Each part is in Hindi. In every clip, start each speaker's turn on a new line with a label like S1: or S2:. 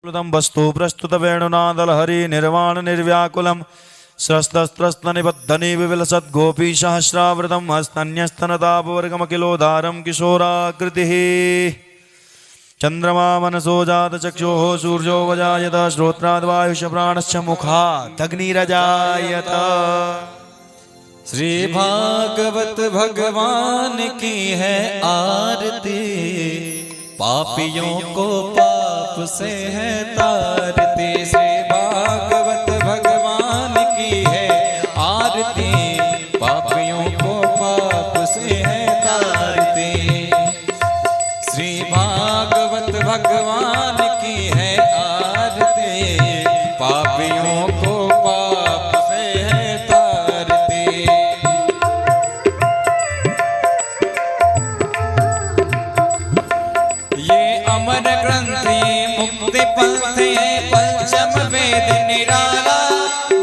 S1: वस्तु प्रस्तुत वेणुनादलहरि निर्वाण निर्व्याकुलं स्रस्तस्त्रस्तनिबद्धनि विविलसद्गोपी सहस्रावृतं हस्तन्यस्तनतापवर्गमखिलोदारं किशोराकृतिः चन्द्रमा मनसो जातचक्षुः सूर्यो वजायत श्रोत्राद्वायुष प्राणश्च मुखादग्निरजायत।
S2: श्री भागवत भगवान की है आरती, पापियों को पाप से है तारती। श्री भागवत भगवान की है आरती, पापियों को पाप से है तारती। श्री भागवत भगवान की है आरती, पापियों को पाप से है तारती। ये अमर ग्रंथ ये मुक्ति पंथ ये पंचम वेद निराला,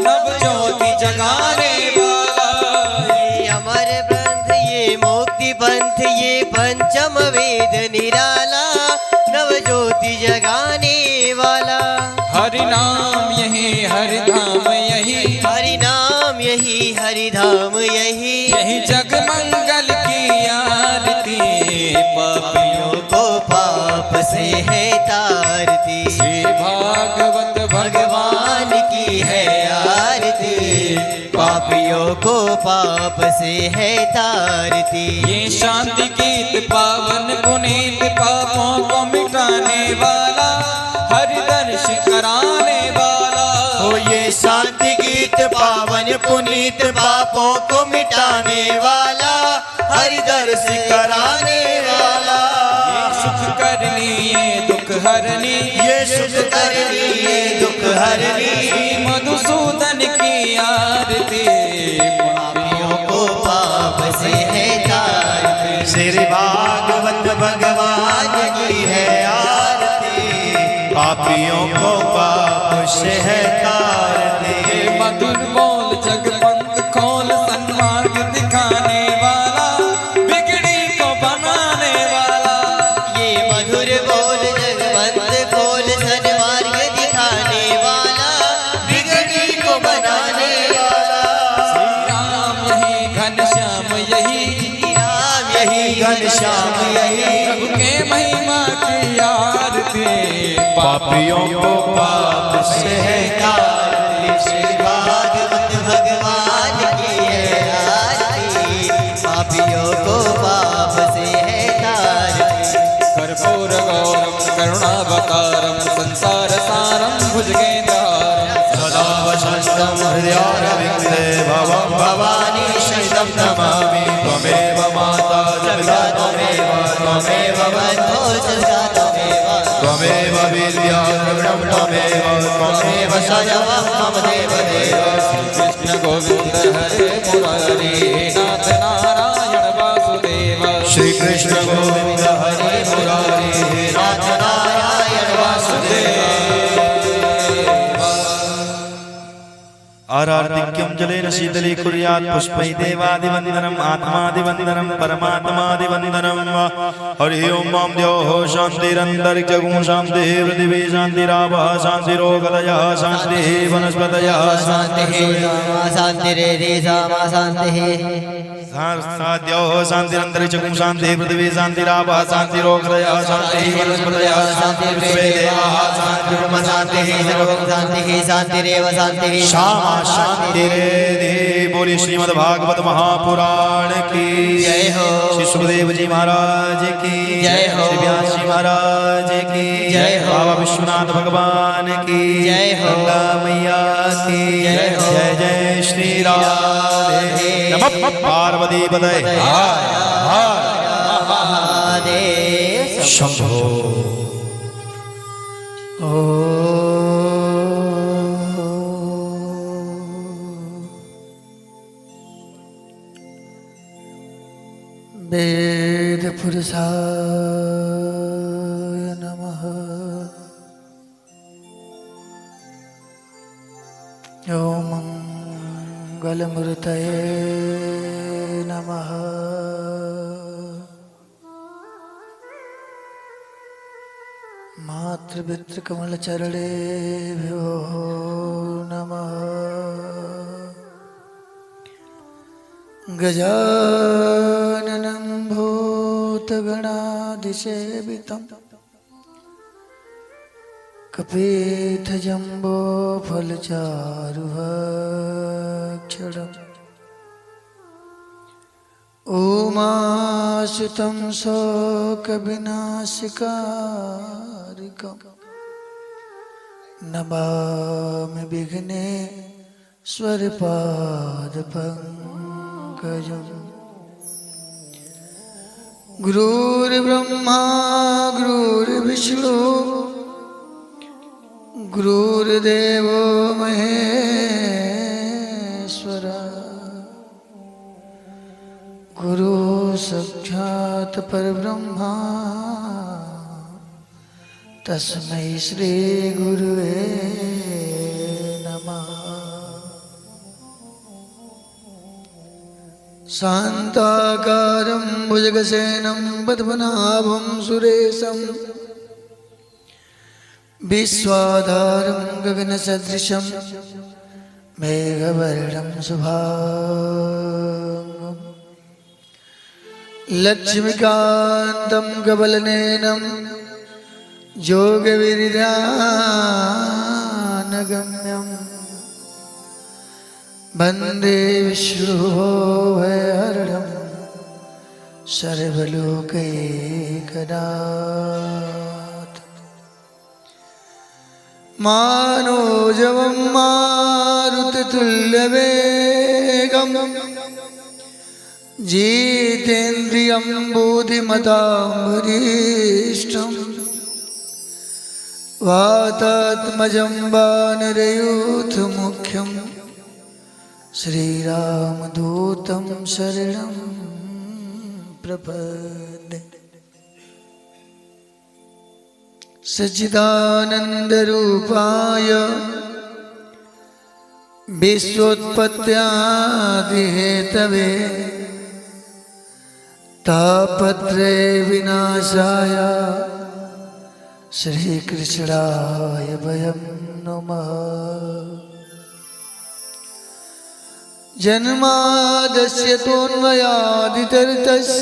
S2: नव ज्योति जगाने वाला।
S3: ये अमर ग्रंथ ये मुक्ति पंथ ये पंचम वेद निराला, नव ज्योति जगाने वाला।
S2: हरि नाम यही हरि धाम यही,
S3: हरि नाम यही हरि धाम यही,
S2: यही जग मंगल की आरती, पापियों
S3: को पाप से है तारती।
S2: श्री भागवत
S3: भगवान की है आरती, पापियों को पाप से है तारती।
S2: ये शांति गीत पावन पुनीत, पापों को मिटाने वाला, हरि दर्श कराने वाला।
S3: ओ ये शांति गीत पावन पुनीत, पापों को मिटाने वाला, हरि दर्श कराने वाला।
S2: ये सुख करनी ये दुख हरनी,
S3: ये सुख करनी ये दुख हरनी,
S2: मधुसूदन की आरती,
S3: पापियों को पाप से है तारती। श्री भागवत भगवान की है आरती, पापियों को पाप से है तारती।
S2: मधुर बोल जगपंथ खोल, सन्मार्ग दिखाने वाला, बिगड़ी को बनाने वाला।
S3: ये मधुर बोल जगवंत खोल, सन्मार्ग दिखाने वाला, बिगड़ी को बनाने वाला।
S2: श्री राम यही घनश्याम यही,
S3: राम यही घनश्याम यही,
S2: प्रभु के महिमा की आरती,
S1: पापियों को पाप से है
S3: तारती। श्री भागवत भगवान की है आरती, पापियों को पाप से है तारती।
S2: कर्पूर गौरम करुणावतारम, संसार सारम भुजगेन्द्रहारम,
S1: सदा वसन्तं हृदयारविन्दे भवं
S3: भवानी शरणं
S1: नमामि। त्वमेव माता जगदा त्वमेव
S3: बन्धो जगदा
S1: त्वमेव विद्या द्रविणं त्वमेव त्वमेव
S3: सजवं मम देवदेव।
S2: कृष्ण गोविंद हरे मुरारी, नाथ नारायण वासुदेव।
S1: श्री कृष्ण गोविंद हरे मुरारी
S3: नाथ नारायण वासुदेव।
S1: आरार्तिक्यं जलेन शीतली कुर्यात् पुष्पै देवादिवन्दनम् आत्मादिवन्दनं परमात्मादिवन्दनं। हरि ओं मां द्योः शान्तिरन्तरिक्षगुं शान्तिः पृथिवी शान्तिरापः शान्तिरोगलयः शान्तिः वनस्पतयः शान्तिः
S3: शान्तिरेधेशामा शान्तिः।
S1: साद्योः शान्तिरन्तरिक्षगुं शान्तिः पृथिवी शान्तिरापः शान्तिरोगलयः शान्तिः वनस्पतयः शान्तिः देवाः शान्तिर्ब्रह्म शान्तिः सर्वं
S3: शान्तिः शान्तिरेव शान्तिः।
S1: श्यामा शांतिरेधि। बोली श्रीमद् भागवत महापुराण की
S3: जय हो।
S1: श्री सुखदेव जी महाराज की
S3: जय हो।
S1: श्री व्यास जी महाराज की
S3: जय हो।
S1: बाबा विश्वनाथ भगवान की
S3: जय हो।
S1: गंगा मैया की
S3: जय हो।
S1: जय जय श्री राधे नमः पार्वती पतये हर हर
S3: महादेव
S1: शंभो।
S3: वेद पुरुषाय नमः। ओम मंगलमूर्तये नमः। मातृ
S4: पवित्र कमल चरणेभ्यो नमः। गजाननं भूतगणाधिसेवितं कपित्थजम्बो फलचारुभक्षणम् उमासुतं शोकविनाशकारिकं नमामि विघ्नेश्वरपादपङ्कजम्। गुरुर्ब्रह्मा गुरुर्विष्णु गुरुर्देवो महेश्वरः गुरु साक्षात् परब्रह्मा तस्मै श्री गुरुवे नमः। शान्ताकारं भुजगशयनं पद्मनाभं सुरेशं विश्वाधारं गगनसदृशं मेघवर्णं शुभांगं लक्ष्मीकान्तं कमलनयनं योगविद्यानगम्यं वन्दे विष्णुभयहरणं सर्वलोकैकनाथं। मानोजवं मारुततुल्यवेगं जितेन्द्रियं बुद्धिमतां वरिष्ठं वातात्मजं वानरयूथमुख्यं श्रीरामदूतं शरणं प्रपद्ये। सच्चिदानन्दरूपाय विश्वोत्पत्त्यादिहेतवे तापत्रय विनाशाय श्रीकृष्णाय वयं नमः। जन्मादस्य तोन्मयादितरतस्य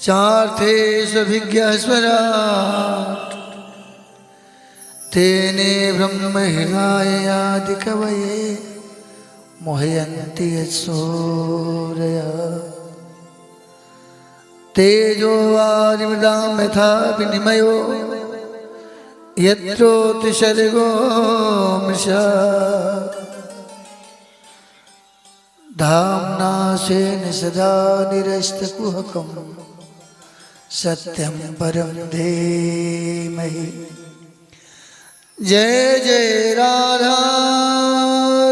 S4: चार्थेष्वभिज्ञस्वराट् तेने ब्रह्महृदायादिकवये मोहयन्ति यत्सूरयः। तेजो वारिमृदां यथा विनिमयो यत्रोतिसर्गो मृषा धाम्ना स्वेन सदा निरस्तकुहकं सत्यं परं धीमहि। जय जय राधा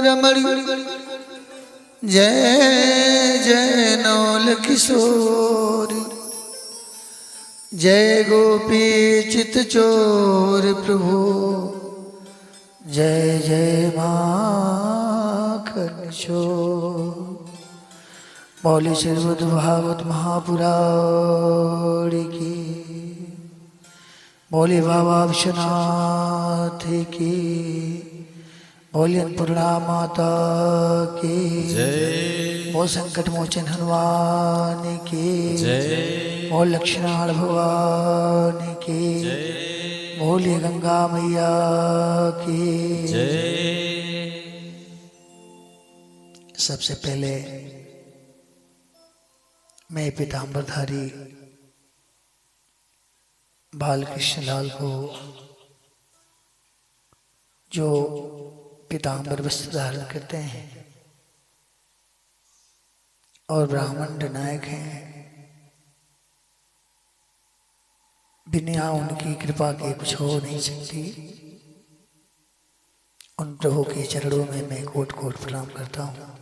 S4: रमण जय जय नौल किशोरी जय गोपी चित्तचोर प्रभु जय जय माखन चोर। मौली श्रीमद् भागवत महापुराण की, मौली बाबा विश्वनाथ की, मौली अन्नपूर्णा माता की जय, मौ संकट मोचन हनुमान की जय, मौ लक्ष्मण भगवान की जय, मौली गंगा मैया की जय। सबसे पहले मैं पीताम्बरधारी बालकृष्ण लाल को, जो पीताम्बर वस्त्र धारण करते हैं और ब्राह्मण नायक हैं, बिना उनकी कृपा के कुछ हो नहीं सकती, उन प्रभु के चरणों में मैं कोट कोट प्रणाम करता हूँ।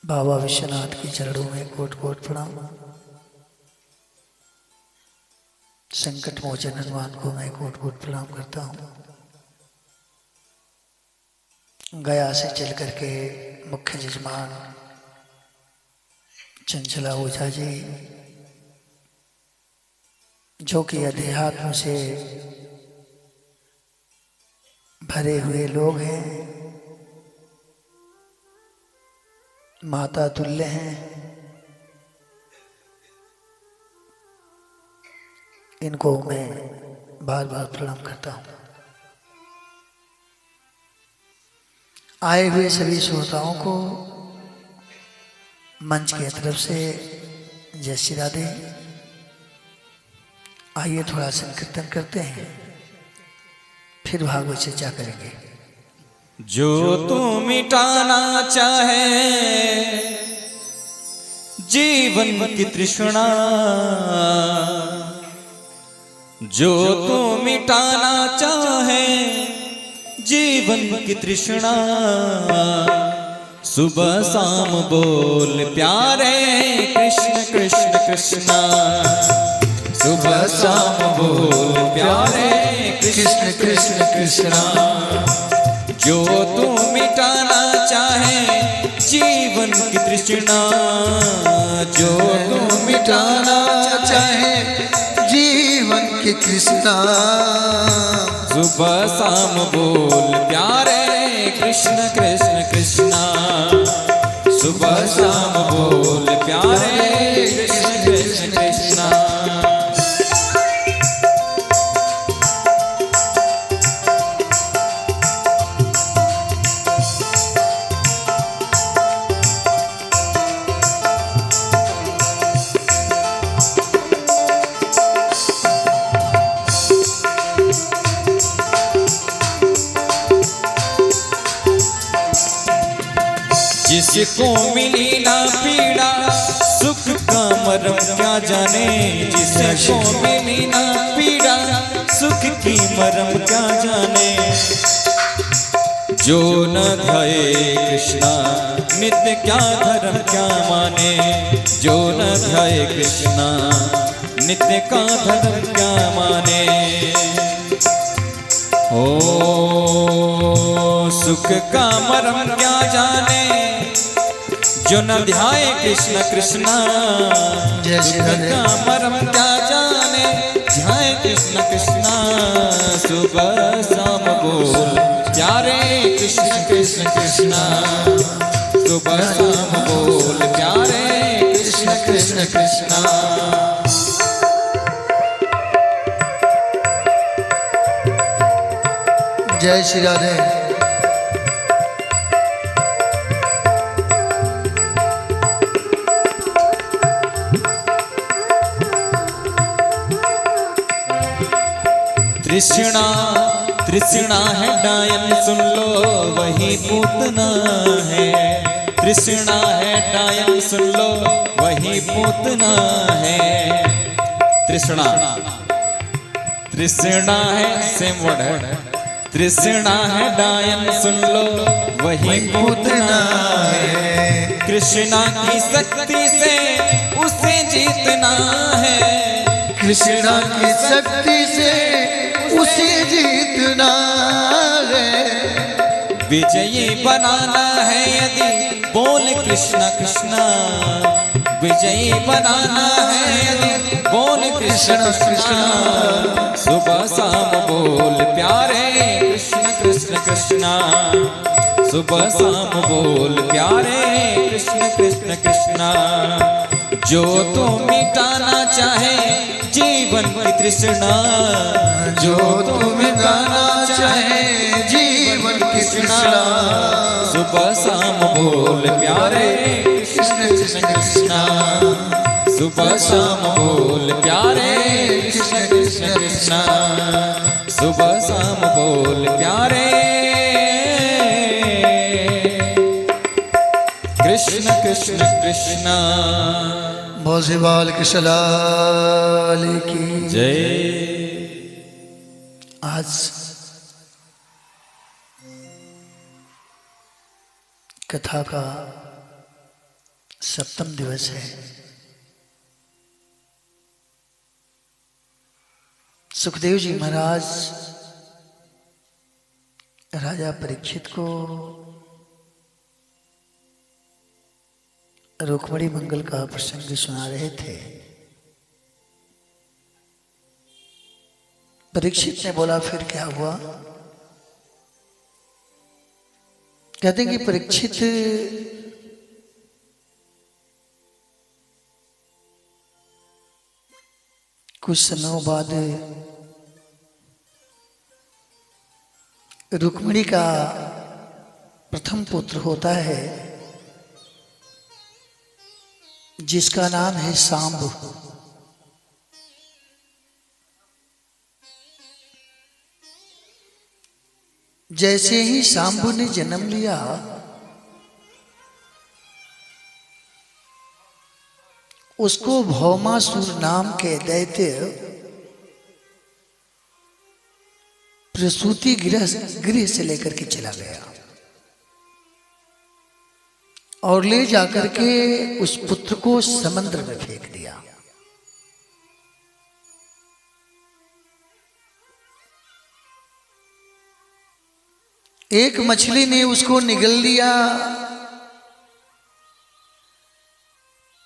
S4: बाबा विश्वनाथ के चरणों में कोट कोट प्रणाम। संकट मोचन हनुमान को मैं कोट कोट प्रणाम करता हूँ। गया से चल करके मुख्य जजमान चंचला ओझा जी जो कि अध्यात्म से भरे हुए लोग हैं, माता तुल्य हैं, इनको मैं बार बार प्रणाम करता हूँ। आए हुए सभी श्रोताओं को मंच की तरफ से जय श्री राधे। आइए थोड़ा संकीर्तन करते हैं, फिर भागवत चर्चा करेंगे।
S2: जो तू मिटाना चाहे जीवन की तृष्णा, जो तू मिटाना चाहे जीवन की तृष्णा, सुबह शाम बोल प्यारे कृष्ण कृष्ण कृष्णा, सुबह शाम बोल प्यारे कृष्ण कृष्ण कृष्णा। जो तू मिटाना चाहे जीवन की तृष्णा, जो तू मिटाना चाहे
S4: जीवन की तृष्णा,
S2: सुबह शाम बोल प्यारे कृष्ण कृष्ण कृष्णा, सुबह शाम बोल प्यारे कृष्ण कृष्ण कृष्णा। जिसको मिली ना पीड़ा सुख का मरम क्या जाने, जिसको मिली ना पीड़ा सुख की मरम क्या जाने। जो न ध्याए कृष्णा नित्य क्या धर्म क्या माने, जो न ध्याए कृष्णा नित्य का धर्म क्या माने। ओ सुख का मरम क्या जाने, जो न ध्याए कृष्ण कृष्णा, सुख का मरम क्या जाने, ध्याए कृष्ण कृष्णा। सुबह शाम बोल प्यारे कृष्ण कृष्ण कृष्णा, सुबह शाम बोल प्यारे कृष्ण कृष्ण कृष्णा।
S4: जय श्री राधे।
S2: तृष्णा तृष्णा है डायन सुन लो वही पूतना है, तृष्णा है डायन सुन लो वही पूतना है। तृष्णा तृष्णा है सेम वर्ड है, तृष्णा है डायन सुन लो वही पूतना है। कृष्णा की शक्ति से उसे जीतना है,
S4: कृष्णा की शक्ति से उसे जीतना है।
S2: विजयी बनाना है यदि बोल कृष्णा कृष्णा, विजयी बनाना है यदि बोल कृष्ण कृष्णा। सुबह शाम बोल प्यारे कृष्ण कृष्ण कृष्णा, सुबह शाम बोल प्यारे कृष्ण कृष्ण कृष्णा। जो तू मिटाना चाहे जीवन की तृष्णा, जो तू मिटाना चाहे जीवन की तृष्णा। सुबह शाम बोल प्यारे कृष्ण कृष्ण कृष्णा, सुबह शाम बोल प्यारे कृष्ण कृष्ण कृष्णा, सुबह शाम बोल प्यारे कृष्ण कृष्ण कृष्णा।
S4: बोल श्री बाल कृष्ण लाल की
S2: जय।
S4: आज कथा का 7वां दिवस है। सुखदेव जी महाराज राजा परीक्षित को रुक्मिणी मंगल का प्रसंग सुना रहे थे। परीक्षित ने बोला फिर क्या हुआ? कहते हैं कि परीक्षित कुछ समय बाद रुक्मिणी का प्रथम पुत्र होता है जिसका नाम है सांब। जैसे ही सांबु ने जन्म लिया उसको भौमासुर नाम के दैत्य प्रसूति गृह से लेकर के चला गया और ले जाकर के उस पुत्र को समुद्र में फेंक दिया। एक मछली ने उसको निगल लिया।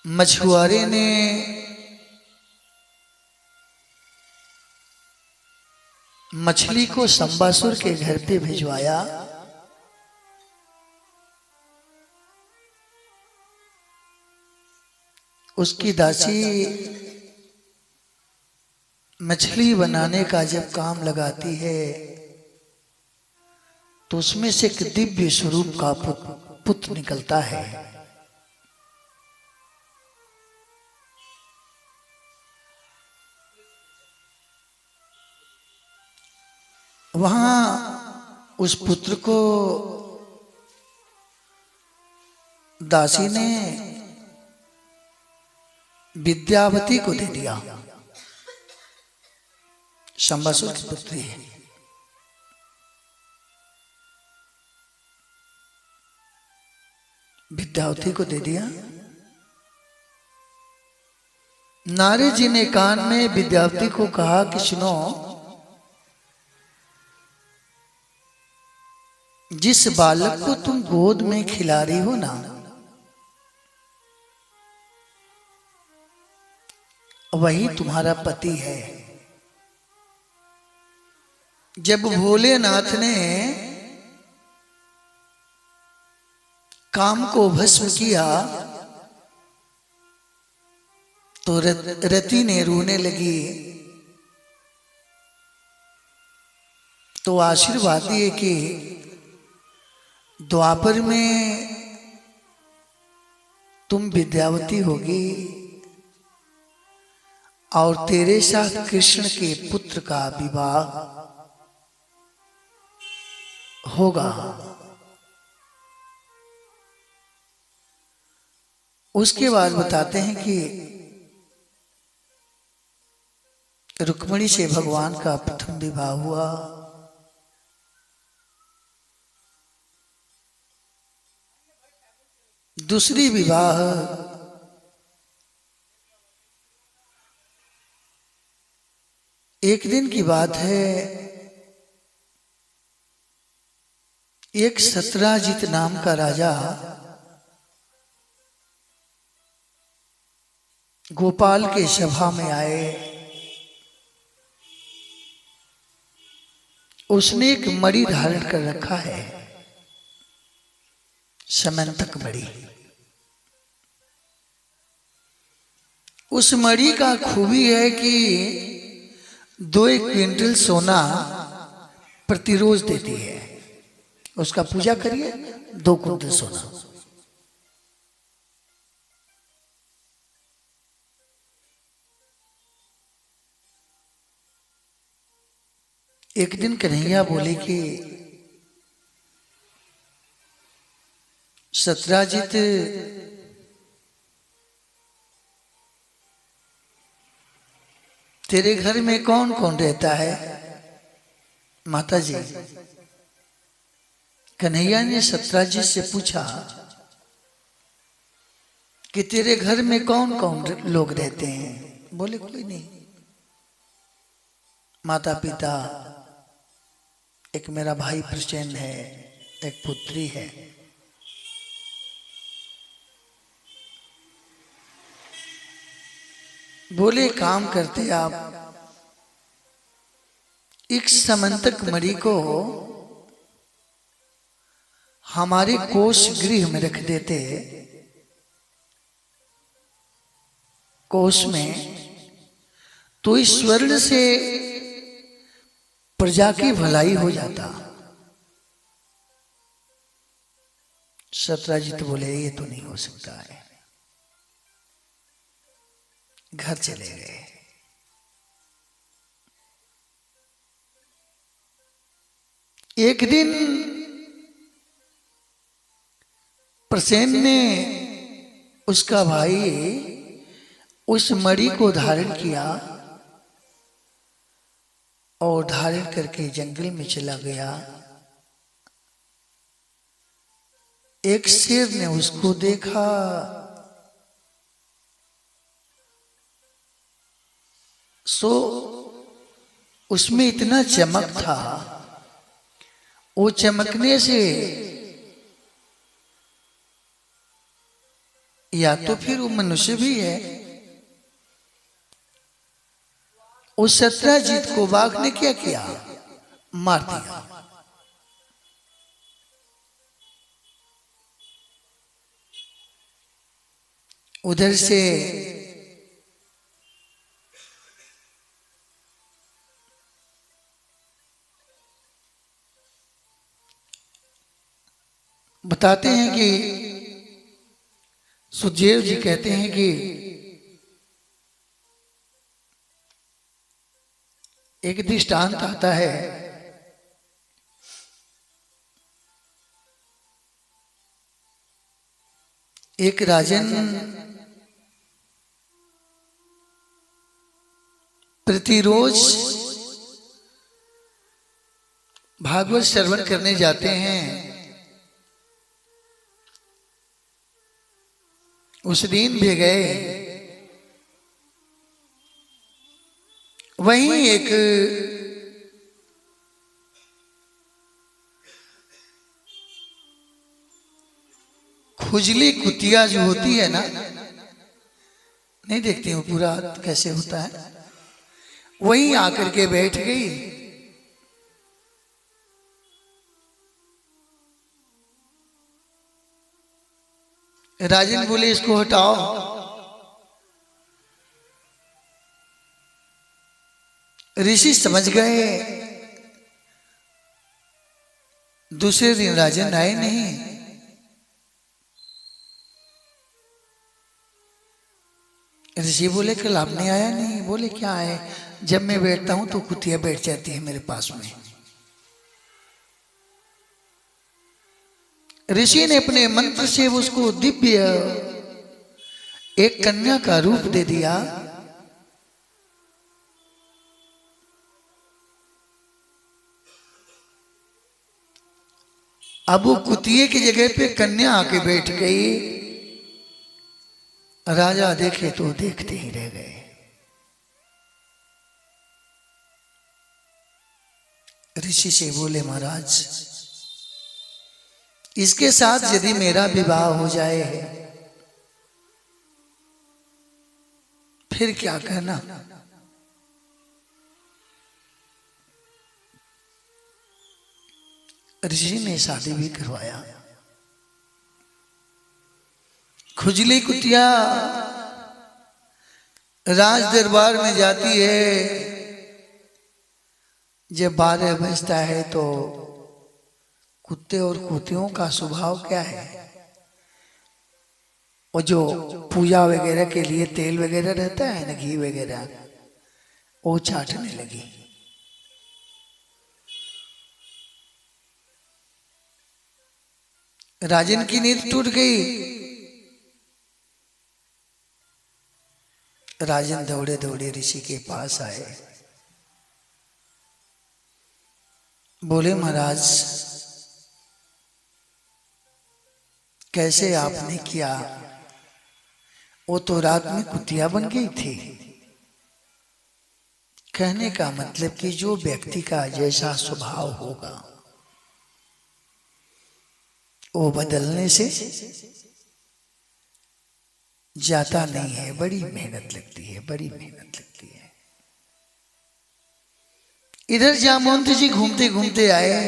S4: मछुआरे ने मछली को संबासुर के घर पे भिजवाया। उसकी दासी मछली बनाने का जब काम लगाती है तो उसमें से एक दिव्य स्वरूप का पुत्र निकलता है। वहां उस पुत्र को दासी ने विद्यावती को दे दिया। संबासुर की पुत्री है। विद्यावती को दे दिया। नारद जी ने कान में विद्यावती को कहा कि सुनो, जिस बालक को तुम गोद में खिला रही हो ना, वही तुम्हारा पति है। जब भोलेनाथ ने काम को भस्म किया तो रति ने रोने लगी। तो आशीर्वाद दिए कि द्वापर में तुम विद्यावती होगी और तेरे साथ कृष्ण के पुत्र का विवाह होगा। उसके बाद बताते हैं कि रुक्मिणी से भगवान का प्रथम विवाह हुआ। दूसरी विवाह एक दिन की बात है। एक सत्राजित नाम का राजा गोपाल के सभा में आए। उसने एक मणि धारण कर रखा है, समंतक मणि। उस मणि का खूबी है कि 2 क्विंटल सोना प्रतिरोज देती है। उसका पूजा करिए, 2 क्विंटल सोना। एक दिन कन्हैया बोले कि सत्राजित, तेरे घर में कौन कौन रहता है? माता जी। कन्हैया ने सत्राजित से पूछा कि तेरे घर में कौन कौन लोग रहते हैं? बोले कोई नहीं, माता पिता, एक मेरा भाई प्रसेन है, एक पुत्री है। बोले काम करते आप, एक समंतक मणि को हमारे कोष गृह में रख देते, कोष में, तो इस स्वर्ण से प्रजा की भलाई हो जाता। सत्राजित बोले ये तो नहीं हो सकता है, घर चले गए। एक दिन प्रसेन ने, उसका भाई, उस मणि को धारण किया और धारण करके जंगल में चला गया। एक शेर ने उसको देखा, सो उसमें इतना चमक था, वो चमकने से या तो फिर वो मनुष्य भी है। उस सत्राजीत को बाघ ने क्या किया, मार दिया। उधर से बताते हैं कि सुखदेव जी कहते हैं कि एक दृष्टांत आता है, एक राजन प्रतिरोज भागवत श्रवण करने जाते हैं। उस दिन भी गए। वहीं एक खुजली कुतिया जो होती है ना, नहीं देखती हूँ पूरा कैसे होता है, वहीं आकर के बैठ गई। राजन बोले इसको हटाओ। ऋषि समझ गए। दूसरे दिन राजन आए नहीं। ऋषि बोले कल आपने आया नहीं। बोले क्या है, जब मैं बैठता हूं तो कुतिया बैठ जाती है मेरे पास में। ऋषि ने अपने मंत्र से उसको दिव्य एक कन्या का रूप दे दिया। अब वो कुतिये की जगह पे कन्या आके बैठ गई। राजा देखे तो देखते ही रह गए। ऋषि से बोले महाराज इसके साथ यदि मेरा विवाह हो जाए फिर क्या कहना। ऋषि ने शादी भी करवाया। खुजली कुतिया राज दरबार में जाती है। जब 12 बजता है तो कुत्ते और कुतियों का स्वभाव क्या है, और जो पूजा वगैरह के लिए तेल वगैरह रहता है ना, घी वगैरह, वो चाटने लगी। राजन की नींद टूट गई। राजन दौड़े दौड़े ऋषि के पास आए। बोले महाराज कैसे आपने किया। वो तो रात में कुतिया बन गई थी। कहने का मतलब कि जो व्यक्ति का जैसा स्वभाव होगा वो बदलने से जाता नहीं है। बड़ी मेहनत लगती है, बड़ी मेहनत लगती है। इधर जामवंत जी घूमते घूमते आए,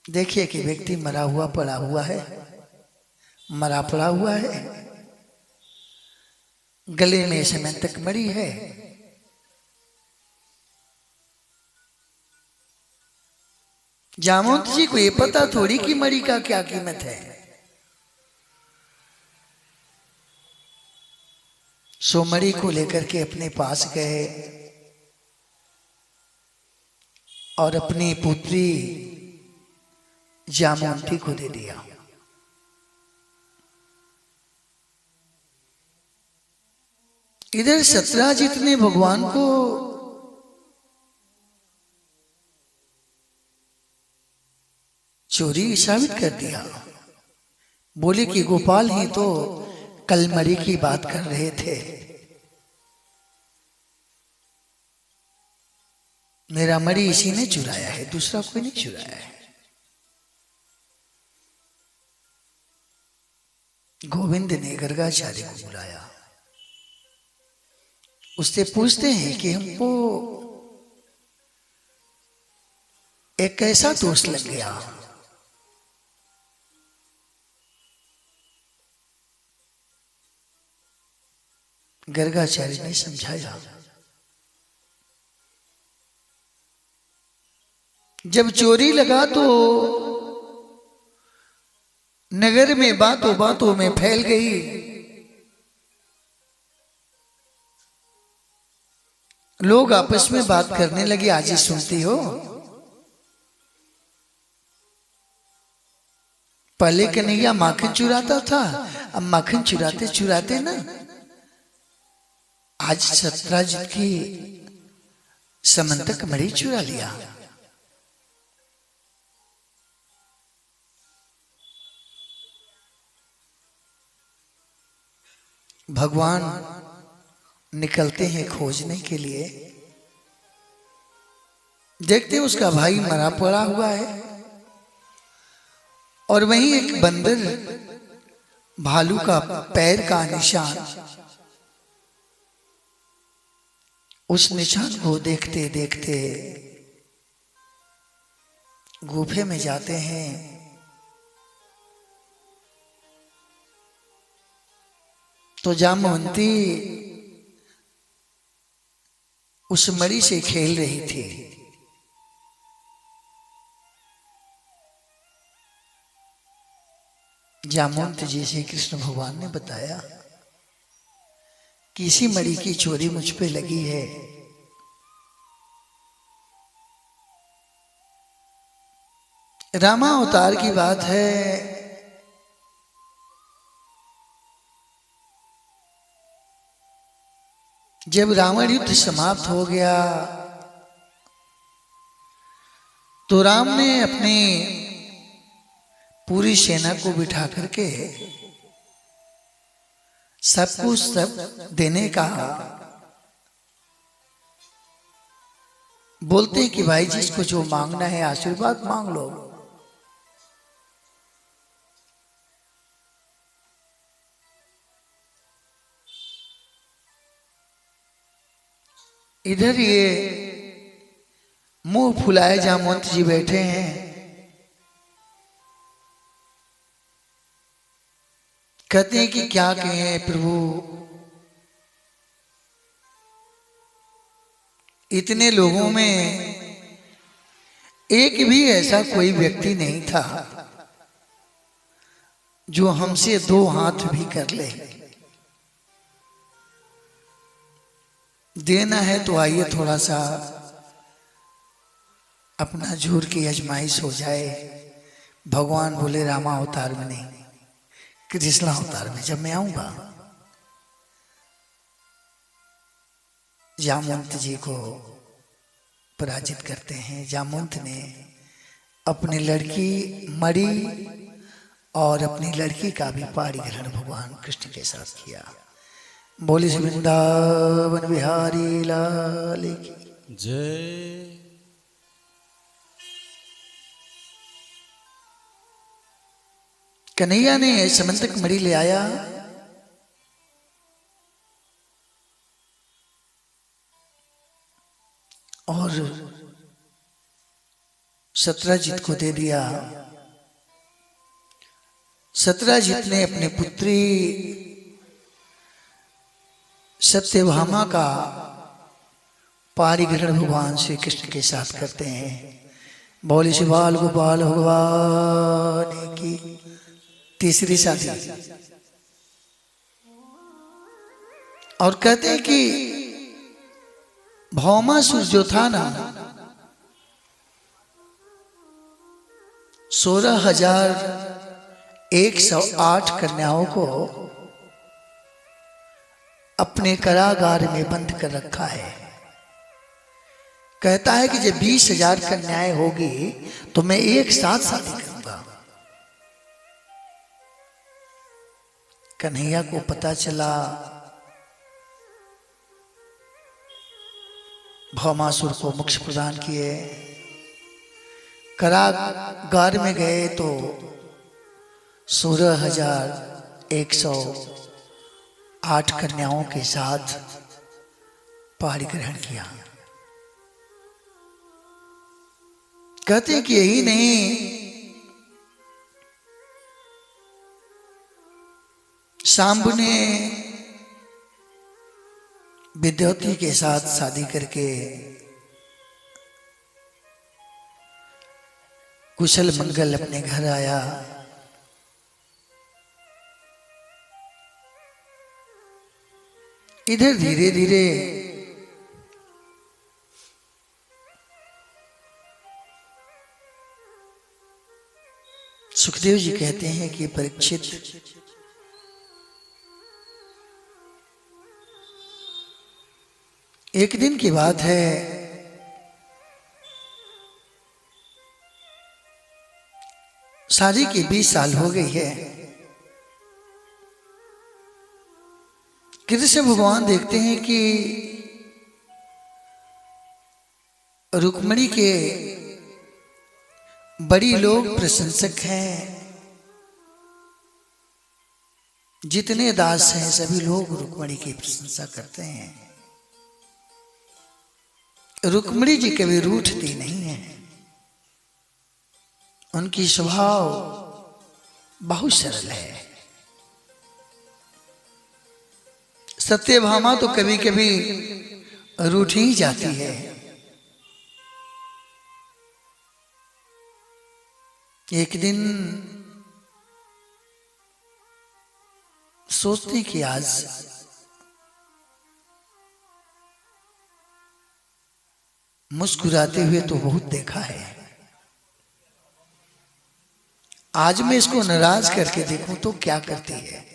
S4: देखिए कि व्यक्ति मरा हुआ पड़ा हुआ है, मरा पड़ा हुआ है, गले में समंतक मणि है। जामवंत जी को ये पता थोड़ी कि मणि का क्या कीमत है। सो मणि को लेकर के अपने पास गए और अपनी पुत्री जामवंती को दे दिया। इधर सत्यराजित ने भगवान को चोरी साबित कर दिया। बोले कि गोपाल ही तो कल मणि की बात कर रहे थे, मेरा मणि इसी ने चुराया है, दूसरा कोई नहीं चुराया है। गोविंद ने गर्गाचार्य को बुलाया, उससे पूछते हैं कि हमको एक ऐसा दोष लग गया, गर्गाचार्य ने समझाया। जब चोरी लगा तो नगर में बातों बातों में फैल गई। लोग आपस में बात करने लगे, आज ही सुनती हो, पहले कन्हैया माखन चुराता था, अब माखन चुराते चुराते ना आज सत्यराजित की समंतक मणि चुरा लिया। भगवान निकलते हैं खोजने के लिए, देखते हैं उसका भाई मरा पड़ा हुआ है और वहीं एक बंदर भालू का पैर का निशान, उस निशान को देखते देखते गुफे में जाते हैं। तो जामवंती उस मणि से खेल रही थी। जामवंत जी से कृष्ण भगवान ने बताया कि इसी मणि की चोरी मुझ पे लगी है। रामा अवतार की बात है, जब रावण युद्ध समाप्त हो गया तो राम ने अपनी पूरी सेना को बिठा करके सब कुछ सब देने का बोलते हैं कि भाई जिसको जो मांगना है आशीर्वाद मांग लो। इधर ये मुंह फुलाए जामवंत जी बैठे हैं, कहते हैं कि क्या कहें प्रभु, इतने लोगों में एक भी ऐसा कोई व्यक्ति नहीं था जो हमसे दो हाथ भी कर ले। देना है तो आइए थोड़ा सा अपना झूर की आजमाइश हो जाए। भगवान बोले रामा अवतार में नहीं, कृष्ण अवतार में जब मैं आऊंगा। जामवंत जी को पराजित करते हैं। जामवंत ने अपनी लड़की मणि और अपनी लड़की का भी पाणी ग्रहण भगवान कृष्ण के साथ किया। बोली श्री वृंदावन बिहारी लाल की
S2: जय।
S4: कन्हैया ने समंतक मणि ले आया, और सत्यजीत को दे दिया। सत्यजीत ने अपनी पुत्री सत्यभामा का पारिग्रहण भगवान श्री कृष्ण के साथ करते हैं। बोले श्री बाल गोपाल भगवान की तीसरी शादी। और कहते हैं कि भौमासुर जो था ना 16,108 कन्याओं को अपने कारागार में बंद कर रखा है। कहता है कि जब 20,000 कन्याएं होगी तो मैं एक साथ शादी करूंगा। कन्हैया को पता चला, भौमासुर को मोक्ष प्रदान किए। कारागार में गए तो 16,108 कन्याओं के साथ पारिग्रहण किया। कहते हैं कि यही नहीं, शांभु ने विद्यावती के साथ शादी करके कुशल मंगल अपने घर आया। इधर धीरे धीरे सुखदेव जी कहते हैं कि परीक्षित एक दिन की बात है, शादी की 20 साल हो गई है। कृष्ण भगवान देखते हैं कि रुक्मिणी के बड़ी लोग प्रशंसक हैं, जितने दास हैं सभी लोग रुक्मिणी की प्रशंसा करते हैं। रुक्मिणी जी कभी रूठती नहीं है, उनकी स्वभाव बहुत सरल है। सत्यभामा तो कभी कभी रूठ ही जाती है। एक दिन सोचते कि आज मुस्कुराते हुए तो बहुत देखा है, आज मैं इसको नाराज करके देखूं तो क्या करती है।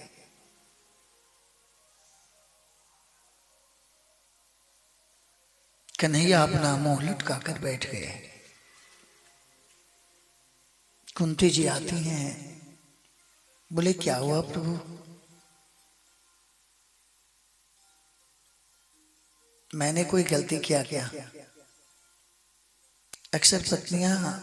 S4: कन्हैया अपना मुंह लटका कर बैठ गए। कुंती जी आती हैं, बोले क्या हुआ प्रभु? मैंने कोई गलती किया क्या? अक्सर पत्नियां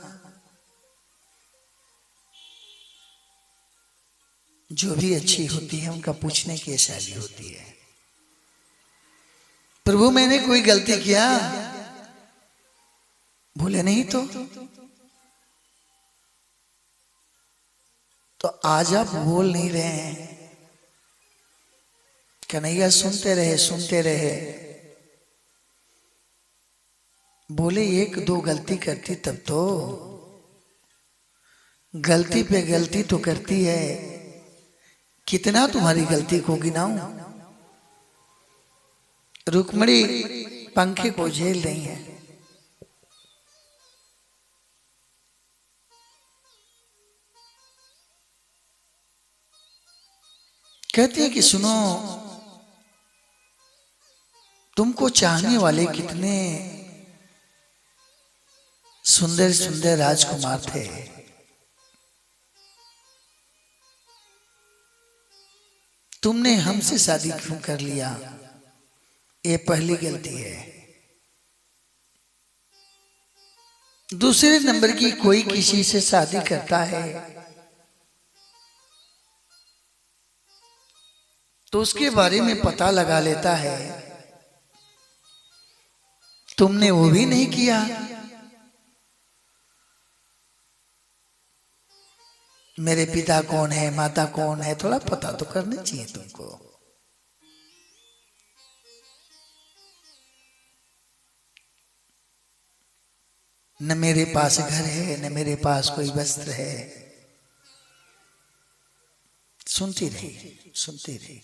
S4: जो भी अच्छी होती है उनका पूछने की शैली होती है। प्रभु मैंने कोई गलती किया? बोले नहीं तो आज आप बोल नहीं रहे हैं। कन्हैया सुनते रहे। बोले एक दो गलती करती तब तो, गलती पे गलती तो करती है, कितना तुम्हारी गलती को गिनाऊं? रुक्मिणी पंखे को झेल रही है। कहती है कि सुनो, तुमको चाहने वाले कितने सुंदर सुंदर राजकुमार थे, तुमने हमसे शादी क्यों कर लिया? ये पहली गलती है। दूसरे नंबर की कोई किसी से शादी करता है तो उसके बारे में पता लगा लेता है तुमने वो भी नहीं किया। मेरे पिता कौन है, माता कौन है, थोड़ा पता तो करना चाहिए तुमको। न मेरे पास घर है, न मेरे पास कोई वस्त्र है। सुनती रही, सुनती रही।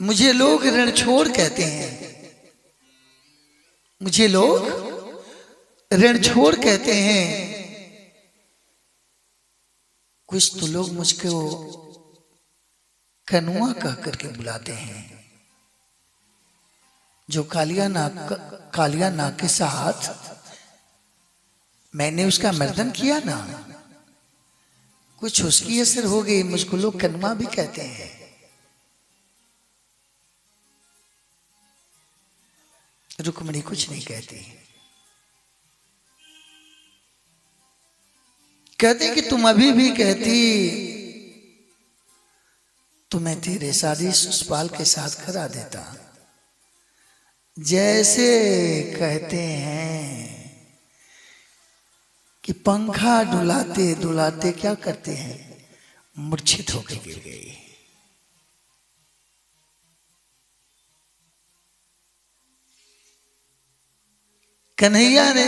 S4: मुझे लोग रणछोड़ कहते हैं, मुझे लोग रणछोड़ कहते हैं। कुछ तो लोग मुझको कनुआ कह करके बुलाते हैं। जो कालिया नाग के साथ मैंने उसका मर्दन किया ना, कुछ उसकी असर हो गई, मुझको लोग कनुआ भी कहते हैं। रुक्मणी कुछ नहीं कहती, कहते कि तुम अभी भी कहती तो मैं तेरे शादी सुषपाल के साथ करा देता। जैसे कहते हैं कि पंखा डुलाते डुलाते क्या करते हैं, मूर्छित होकर गिर गई। कन्हैया ने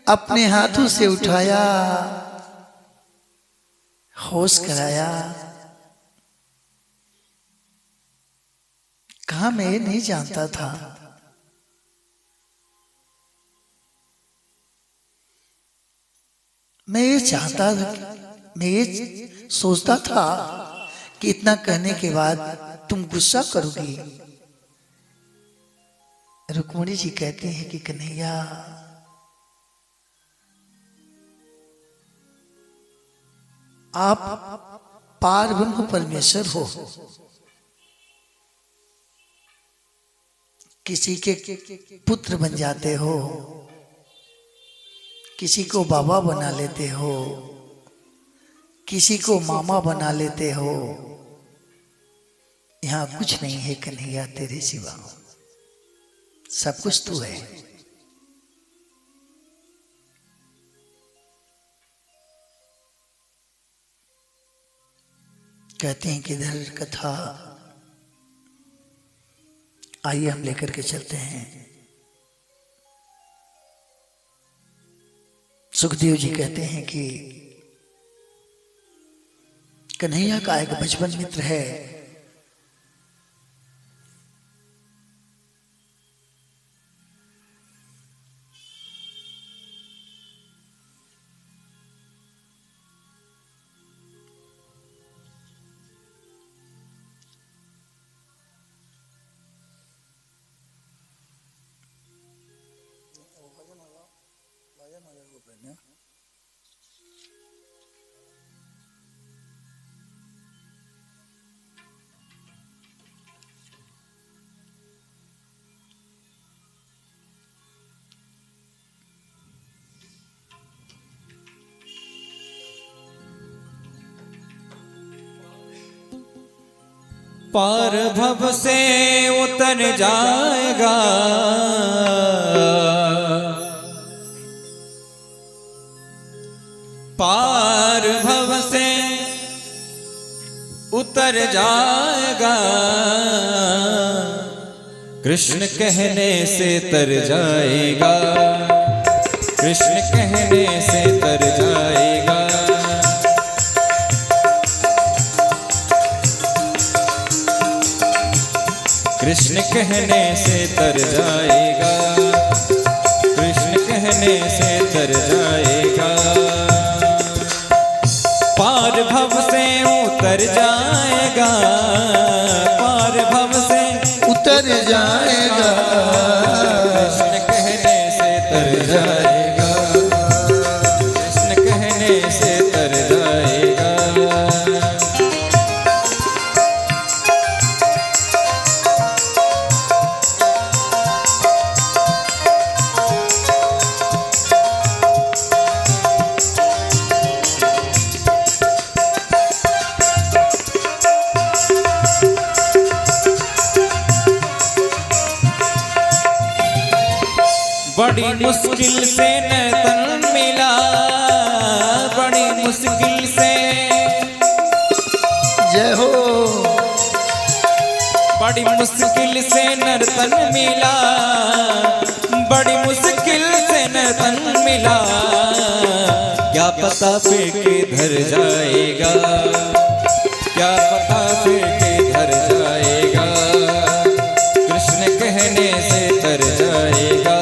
S4: अपने हाथों से उठाया, होश कराया। कहा मैं ये नहीं जानता था, मैं ये चाहता था, मैं ये सोचता था कि इतना कहने के बाद तुम गुस्सा करोगी। रुक्मणी जी कहते हैं कि कन्हैया, आप पार ब्रह्म परमेश्वर हो। किसी के पुत्र बन जाते हो, किसी को बाबा बना लेते हो, किसी को मामा बना लेते हो। यहां कुछ नहीं है कन्हैया तेरे सिवा, सब कुछ तू है। कहते हैं कि इधर कथा आइए हम लेकर के चलते हैं। सुखदेव जी कहते हैं कि कन्हैया का एक बचपन मित्र है,
S2: पार भव से उतर जाएगा, पार भव से उतर जाएगा, कृष्ण कहने से तर जाएगा, कृष्ण कहने से तर जाएगा। कृष्ण कहने से तर जाएगा, कृष्ण कहने से तर जाएगा। पार भव से उतर जाएगा, पार भव से
S4: उतर जाएगा,
S2: कृष्ण कहने से तर जाएगा, कृष्ण कहने से तर जाएगा। बड़ी मुश्किल से नर्तन मिला, बड़ी मुश्किल से।
S4: जय हो।
S2: बड़ी मुश्किल से नर्तन मिला, बड़ी मुश्किल से नर्तन मिला। क्या पता फेंके धर जाएगा, क्या पता फेंके धर जाएगा, कृष्ण कहने से तर जाएगा।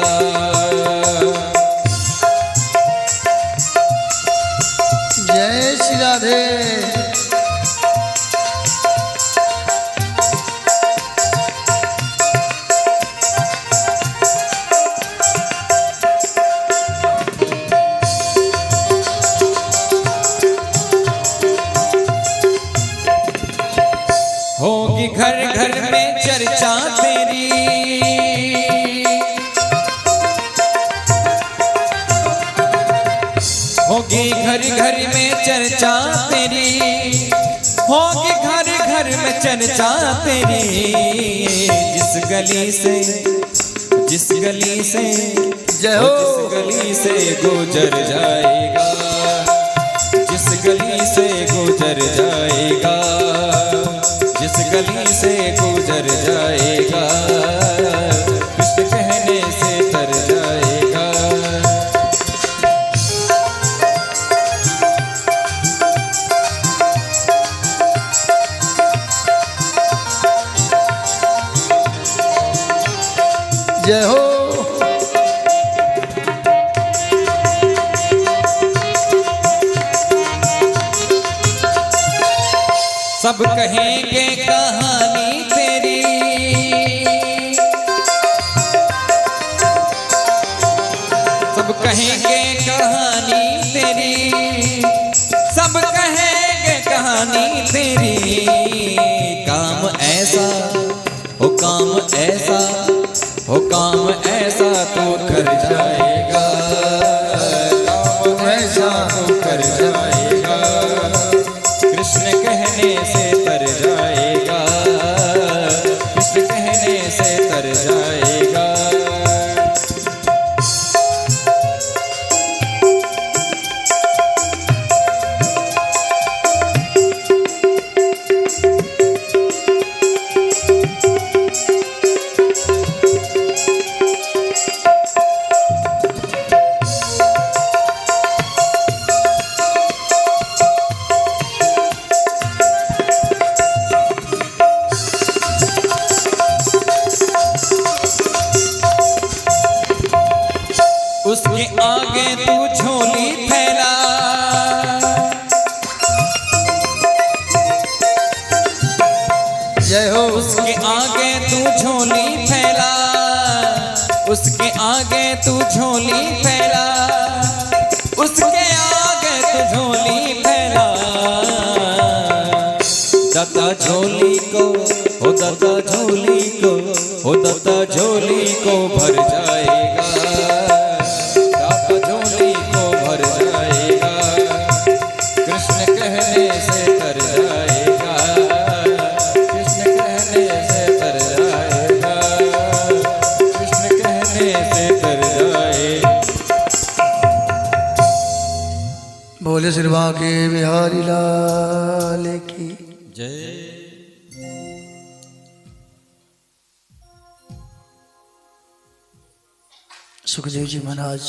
S4: जय श्री राधे।
S2: होगी घर घर में चर्चा तेरी, होगी घर घर में चर्चा तेरी, होगी घर घर में चर्चा तेरी। जिस गली से, जिस गली से,
S4: जय हो।
S2: जिस गली से गुजर जाएगा, जिस गली से गुजर जाएगा, जिस गली से गुजर जाएगा, कृष्ण कहने से तर जाएगा।
S4: जय हो।
S2: सब कहेंगे कहानी तेरी, सब कहेंगे कहानी तेरी, सब कहेंगे कहानी तेरी। काम ऐसा हो, काम ऐसा हो, काम ऐसा तो कर जाएगा, काम ऐसा तो कर जाएगा, कृष्ण कहने से तर जाएगा, कृष्ण कहने से तर जाएगा। उसके आगे तू झोली फैला,
S4: जय हो।
S2: उसके आगे तू झोली फैला, उसके आगे तू झोली फैला, उसके आगे तू झोली फैला। दाता झोली को, हो दाता झोली को, हो दाता झोली को भर जाएगा, झोली को भर जाएगा, कृष्ण कहने से तर जाएगा, कृष्ण कहने से तर जाएगा, कृष्ण कहने से तर जाएगा।
S4: बोले श्री बांके बिहारी लाल की
S2: जय।
S4: सुखदेव जी महाराज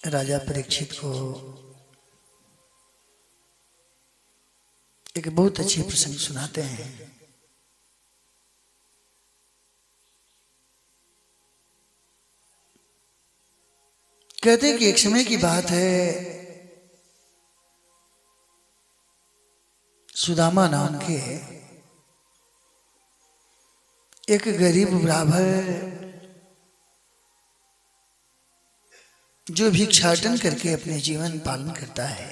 S4: राजा परीक्षित को एक बहुत अच्छी प्रसंग सुनाते हैं। कहते हैं कि एक समय की बात है, सुदामा नाम के एक गरीब ब्राह्मण जो भिक्षाटन करके अपने जीवन पालन करता है,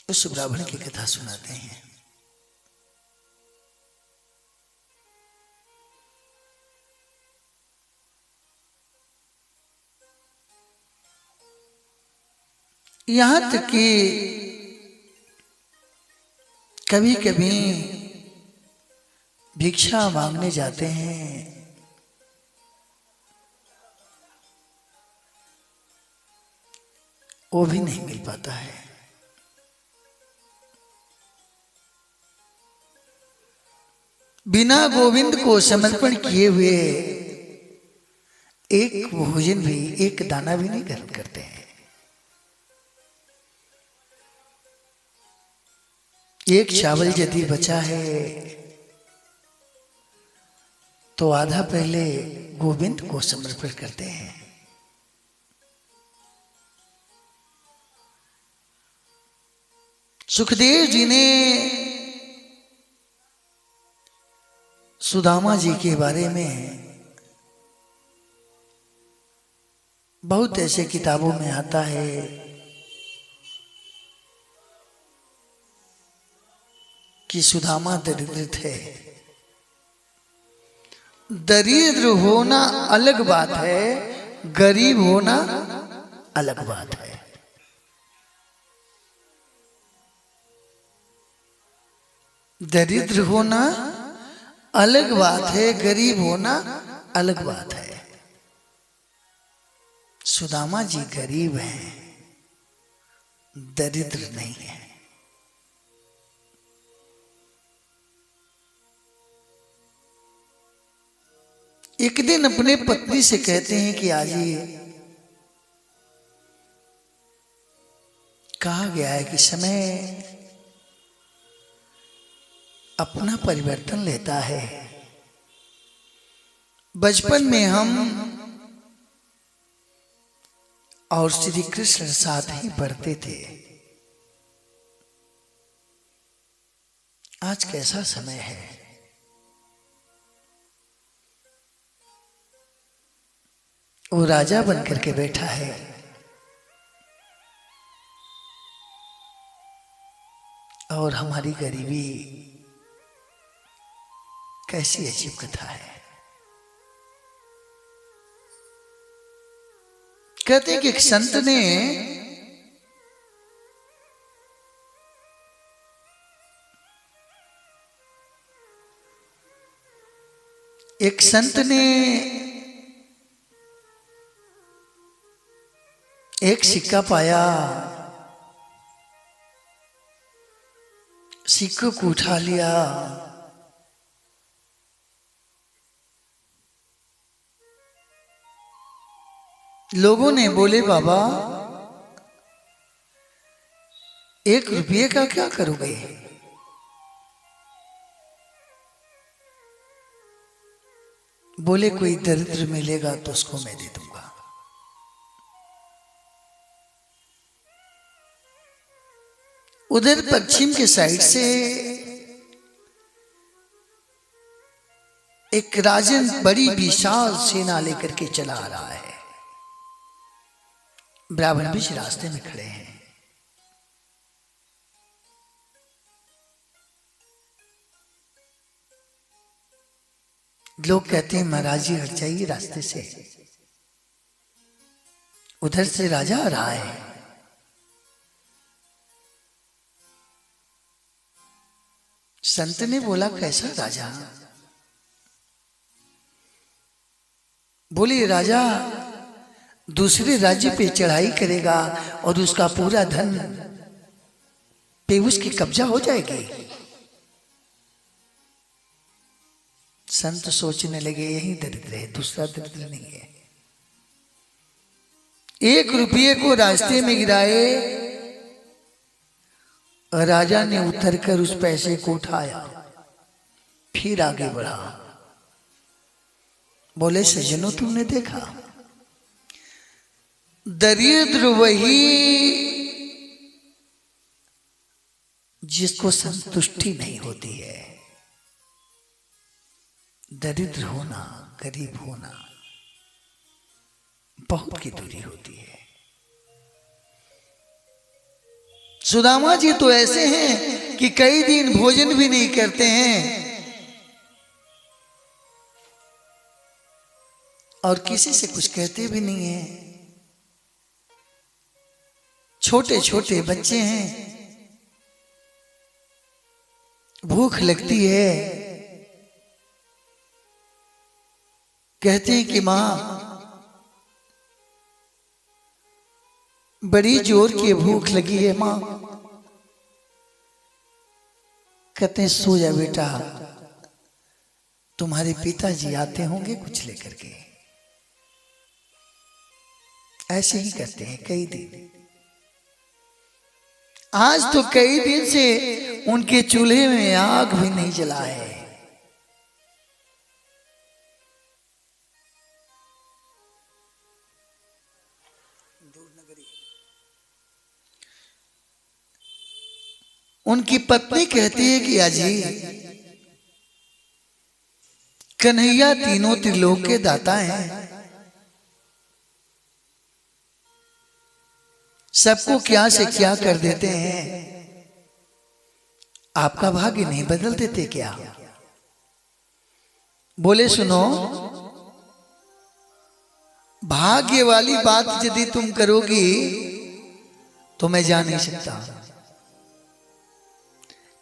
S4: उस ब्राह्मण की कथा सुनाते हैं। यहां तक कि कभी कभी भिक्षा मांगने जाते हैं, वो भी नहीं मिल पाता है। बिना गोविंद को समर्पण किए हुए एक भोजन भी, एक दाना भी नहीं ग्रहण करते हैं। एक चावल यदि बचा है तो आधा पहले गोविंद को समर्पण करते हैं। सुखदेव जी ने सुदामा जी के बारे में बहुत ऐसे किताबों में आता है कि सुदामा दरिद्र थे। दरिद्र होना अलग बात है, गरीब होना अलग बात है। दरिद्र होना अलग बात है, गरीब होना अलग बात है। सुदामा जी गरीब हैं, दरिद्र नहीं है। एक दिन अपने पत्नी से कहते हैं कि आजिए, कहा गया है कि समय अपना परिवर्तन लेता है। बचपन में हम और श्री कृष्ण साथ ही पढ़ते थे। आज कैसा समय है। वो राजा बनकर के बैठा है और हमारी गरीबी कैसी अजीब कथा है। कहते हैं कि एक संत ने एक सिक्का पाया, सिक्के को उठा लिया, लोगों ने बोले बाबा 1 रुपये का क्या करोगे? बोले कोई दरिद्र मिलेगा तो उसको मैं दे दूंगा। उधर पश्चिम के साइड से एक राजन बड़ी विशाल सेना लेकर के चला आ रहा है। ब्राह्मण भी रास्ते में खड़े हैं। लोग कहते हैं महाराज जी हट जाइए रास्ते से, उधर से राजा आ रहा है। संत ने बोला कैसा राजा? बोले राजा दूसरे राज्य पे चढ़ाई करेगा और उसका पूरा धन पे उसकी कब्जा हो जाएगी। संत सोचने लगे यही दरिद्र है, दूसरा दरिद्र नहीं है। 1 रुपये को रास्ते में गिराए, राजा ने उतरकर उस पैसे को उठाया, फिर आगे बढ़ा। बोले सज्जनों तुमने देखा, दरिद्र वही जिसको संतुष्टि नहीं होती है। दरिद्र होना, गरीब होना बहुत की दूरी होती है। सुदामा जी तो ऐसे हैं कि कई दिन भोजन भी नहीं करते हैं और किसी से कुछ कहते भी नहीं हैं। छोटे छोटे बच्चे हैं, भूख लगती है, कहते हैं कि मां बड़ी जोर की भूख लगी है मां। कहते हैं सो जा बेटा, तुम्हारे पिताजी आते होंगे कुछ लेकर के। ऐसे ही करते हैं कई दिन। आज तो कई दिन से उनके चूल्हे में आग भी नहीं जला है। उनकी पत्नी कहती है कि अजी कन्हैया तीनों त्रिलोक के दाता हैं, सबको क्या से क्या कर देते हैं, आपका भाग्य नहीं बदल देते क्या? बोले सुनो, भाग्य वाली बात यदि तुम करोगी तो मैं जा नहीं सकता।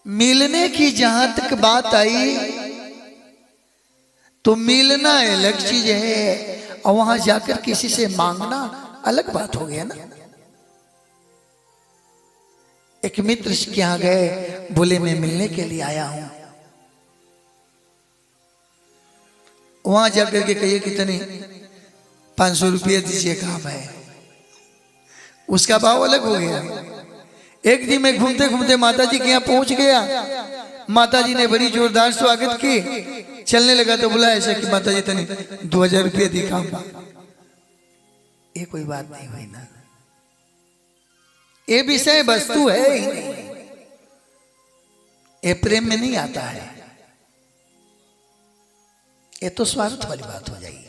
S4: मिलने की जहां तक बात आई तो मिलना अलग चीज है और वहां जाकर किसी से मांगना अलग बात हो गया ना। एक मित्र के यहां गए, बोले मैं मिलने के लिए आया हूं। वहां जाकर के कहिए कितने 500 रुपये दीजिए, काम है, उसका भाव अलग हो गया। एक दिन मैं घूमते घूमते माता जी के यहाँ पहुंच गया। माता जी ने बड़ी जोरदार स्वागत की। चलने लगा तो बोला ऐसा कि माता जी तने 2000 रुपये दी, काम। ये कोई बात नहीं हुई ना, ये विषय वस्तु है ही नहीं, ये प्रेम में नहीं आता है, ये तो स्वार्थ वाली बात हो जाएगी।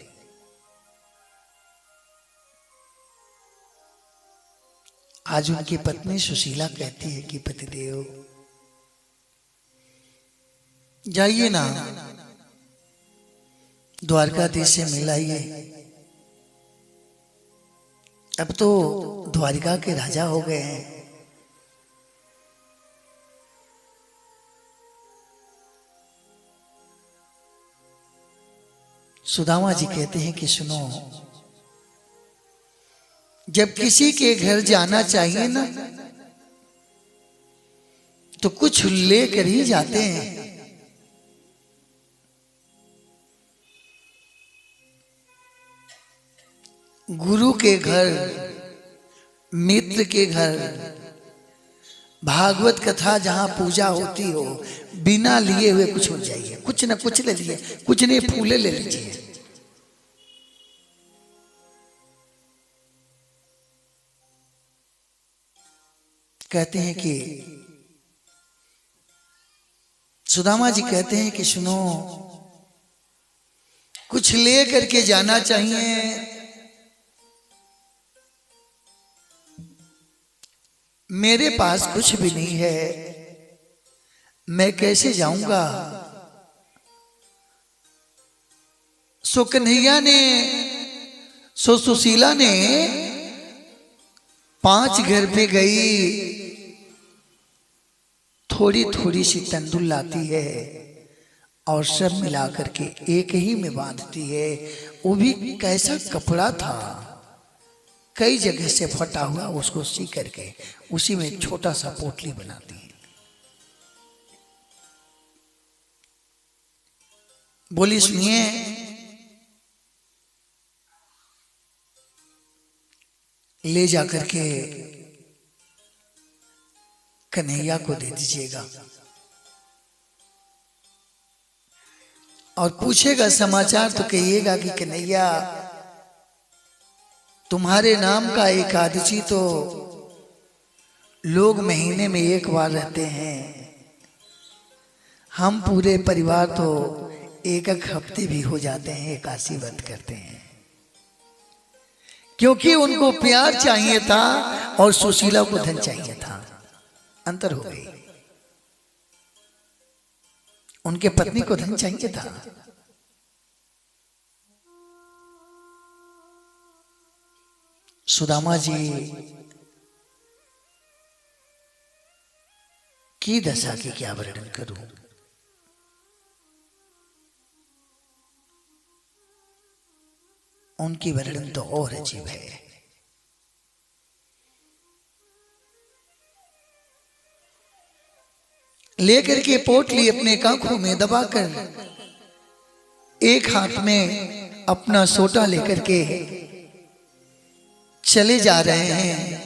S4: आज उनकी पत्नी सुशीला कहती है कि पतिदेव जाइए ना, द्वारकाधीश से मिलाइए। अब तो द्वारिका के राजा हो गए हैं। सुदामा जी कहते हैं कि सुनो, जब किसी के घर जाना चाहिए ना तो कुछ लेकर ही जाते हैं। गुरु के घर, मित्र के घर, भागवत कथा जहां पूजा होती हो, बिना लिए हुए कुछ हो जाइए, कुछ ना कुछ ले लिए, कुछ नहीं फूले ले लीजिए। कहते हैं कि सुदामा जी कहते हैं कि सुनो, कुछ ले करके जाना चाहिए। मेरे पास कुछ भी नहीं है, मैं कैसे जाऊंगा? सो कन्हैया ने, सो सुशीला ने 5 घर पे गई, थोड़ी थोड़ी सी तंदुल लाती है और सब मिला करके एक ही में बांधती है। वो भी कैसा कपड़ा था, कई जगह से फटा हुआ, उसको सी करके उसी में एक छोटा सा पोटली बनाती है। बोली सुनिए, ले जाकर के कन्हैया को दे दीजिएगा और पूछेगा समाचार तो कहिएगा कि कन्हैया तुम्हारे नाम का एकादशी तो लोग महीने में एक बार रहते हैं, हम पूरे परिवार तो एक हफ्ते भी हो जाते हैं, एकादशी व्रत करते हैं। क्योंकि उनको प्यार चाहिए था और सुशीला को धन चाहिए था, अंतर हो गई। उनके पत्नी को धन चाहिए था, सुदामा जी की दशा की क्या वर्णन करूं। उनकी वर्णन तो और अजीब है। लेकर के पोटली अपने कांखों में दबाकर एक हाथ में अपना सोटा लेकर के चले जा रहे हैं।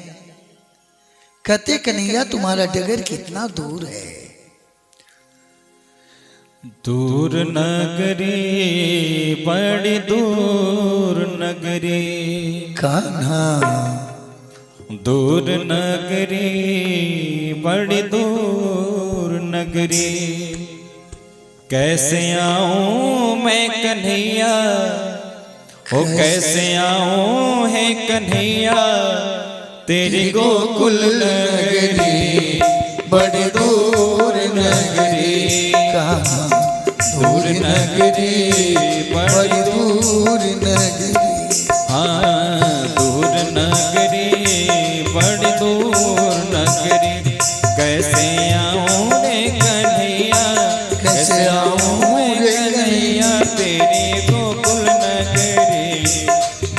S4: कहते कन्हैया तुम्हारा डगर कितना दूर है।
S2: दूर नगरी बड़ी दूर नगरी,
S4: कान्हा
S2: दूर नगरी बड़ी दूर नगरी, कैसे आऊं मैं कन्हैया, ओ कैसे आऊं है कन्हैया तेरी गोकुल नगरी, बड़ी दूर नगरी,
S4: कहाँ
S2: दूर नगरी बड़ी
S4: दूर नगरी।
S2: हाँ दूर नगरी बड़ी दूर नगरी, कैसे आऊं रे कन्हैया, कैसे आऊं रे कन्हैया तेरी गोकुल नगरी,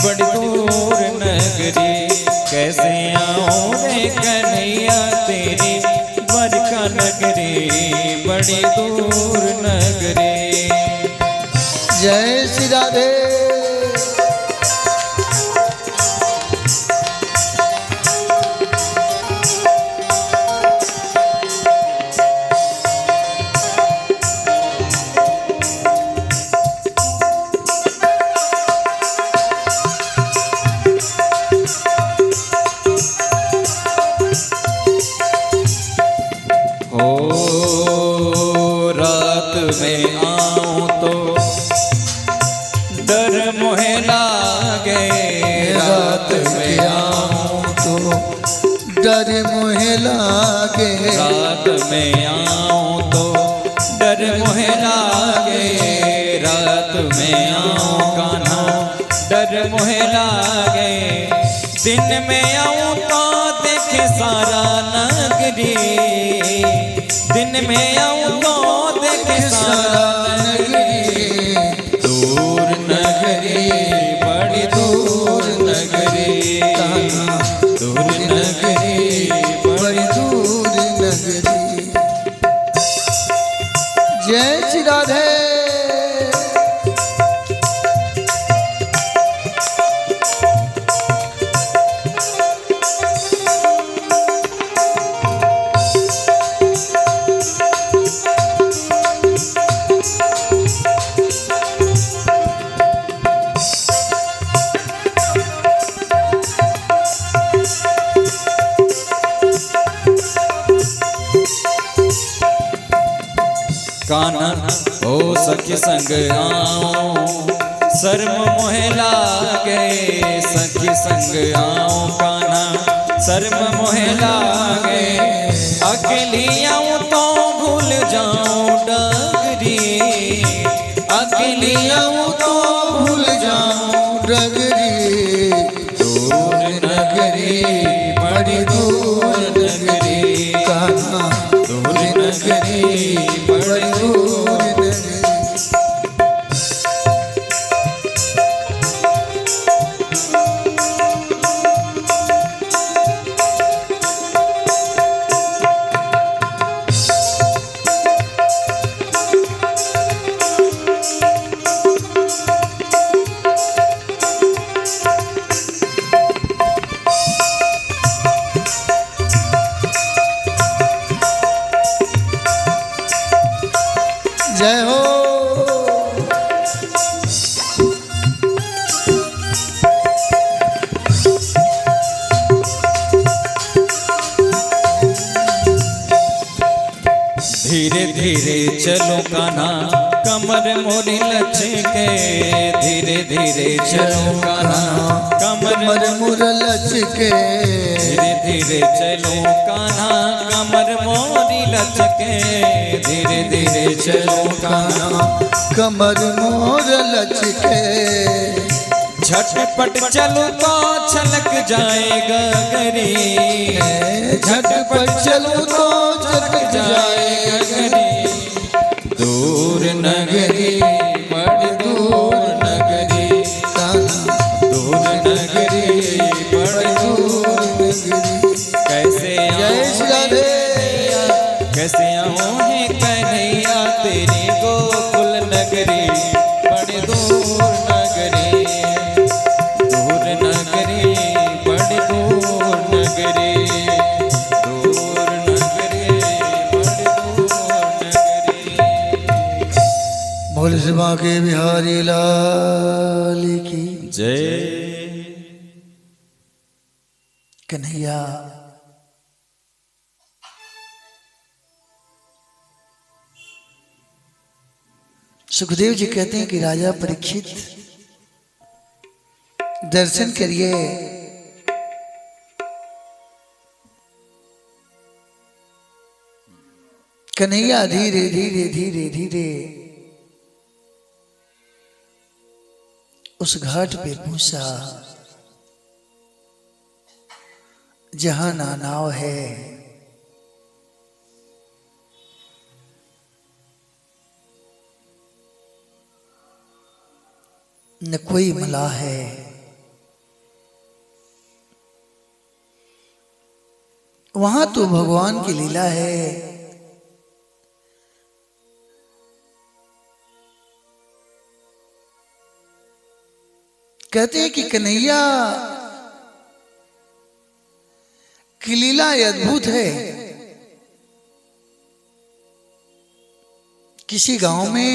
S2: बड़ी दूर नगरी, कैसे आऊं रे कन्हैया तेरी द्वारका नगरी, बड़ी दूर नगरी।
S4: जय श्री राधे।
S2: रात में आऊं तो डर मोहे लागे, रात में आऊं
S4: तो डर मोहे लागे,
S2: रात में आऊं तो डर मोहे लागे, रात में आऊं कान्हा डर मोहे लागे, दिन में आऊं तो देखे सारा नगरी, दिन में आऊं तो देखे सारा नगरी, दूर नगरी बड़ी दूर नगरी, दूर नगरी बड़ी
S4: दूर नगरी। जय श्री राधे।
S2: कान्हा ओ सखी संग आऊं शर्म मोहे लागे, सखी संग आऊं कान्हा शर्म मोहे लागे, अकेली आऊं तो भूल जाऊं डगरी, अकेली आऊं तो भूल जाऊं
S4: डगरी,
S2: दूर नगरी बड़ी दूर नगरी,
S4: कान्हा
S2: दूर नगरी बड़ी दूर
S4: नगरी। जय हो।
S2: धीरे धीरे चलो कान्हा कमर मोरी लचके, धीरे धीरे चलो कान्हा कमर
S4: मुर लचके,
S2: धीरे धीरे चलो कान्हा कमर मोरी लचके, धीरे धीरे चलो कान्हा
S4: कमर मोर लचके,
S2: झटपट चलो तो छलक जाएगा गगरी,
S4: झटपट चलो तो छलक
S2: जाएगा गगरी, दूर नगरी बड़ी दूर नगरी,
S4: कान्हा
S2: कैसे
S4: जय श्री राधे।
S2: कैसे आऊं है कन्हैया तेरी गोकुल नगरी, बड़े दूर नगरी, दूर नगरी, बड़े दूर नगरी, दूर नगरी, बड़े दूर नगरी।
S4: बोल सिमा के बिहारी लाल की
S2: जय।
S4: कन्हैया सुखदेव जी कहते हैं कि राजा परीक्षित दर्शन करिए। कन्हैया धीरे धीरे धीरे धीरे उस घाट पे पहुंचा जहां ना नाव है, न कोई मलाह है, वहां तो भगवान की लीला है। कहते हैं कि कन्हैया की लीला अद्भुत है। किसी गांव में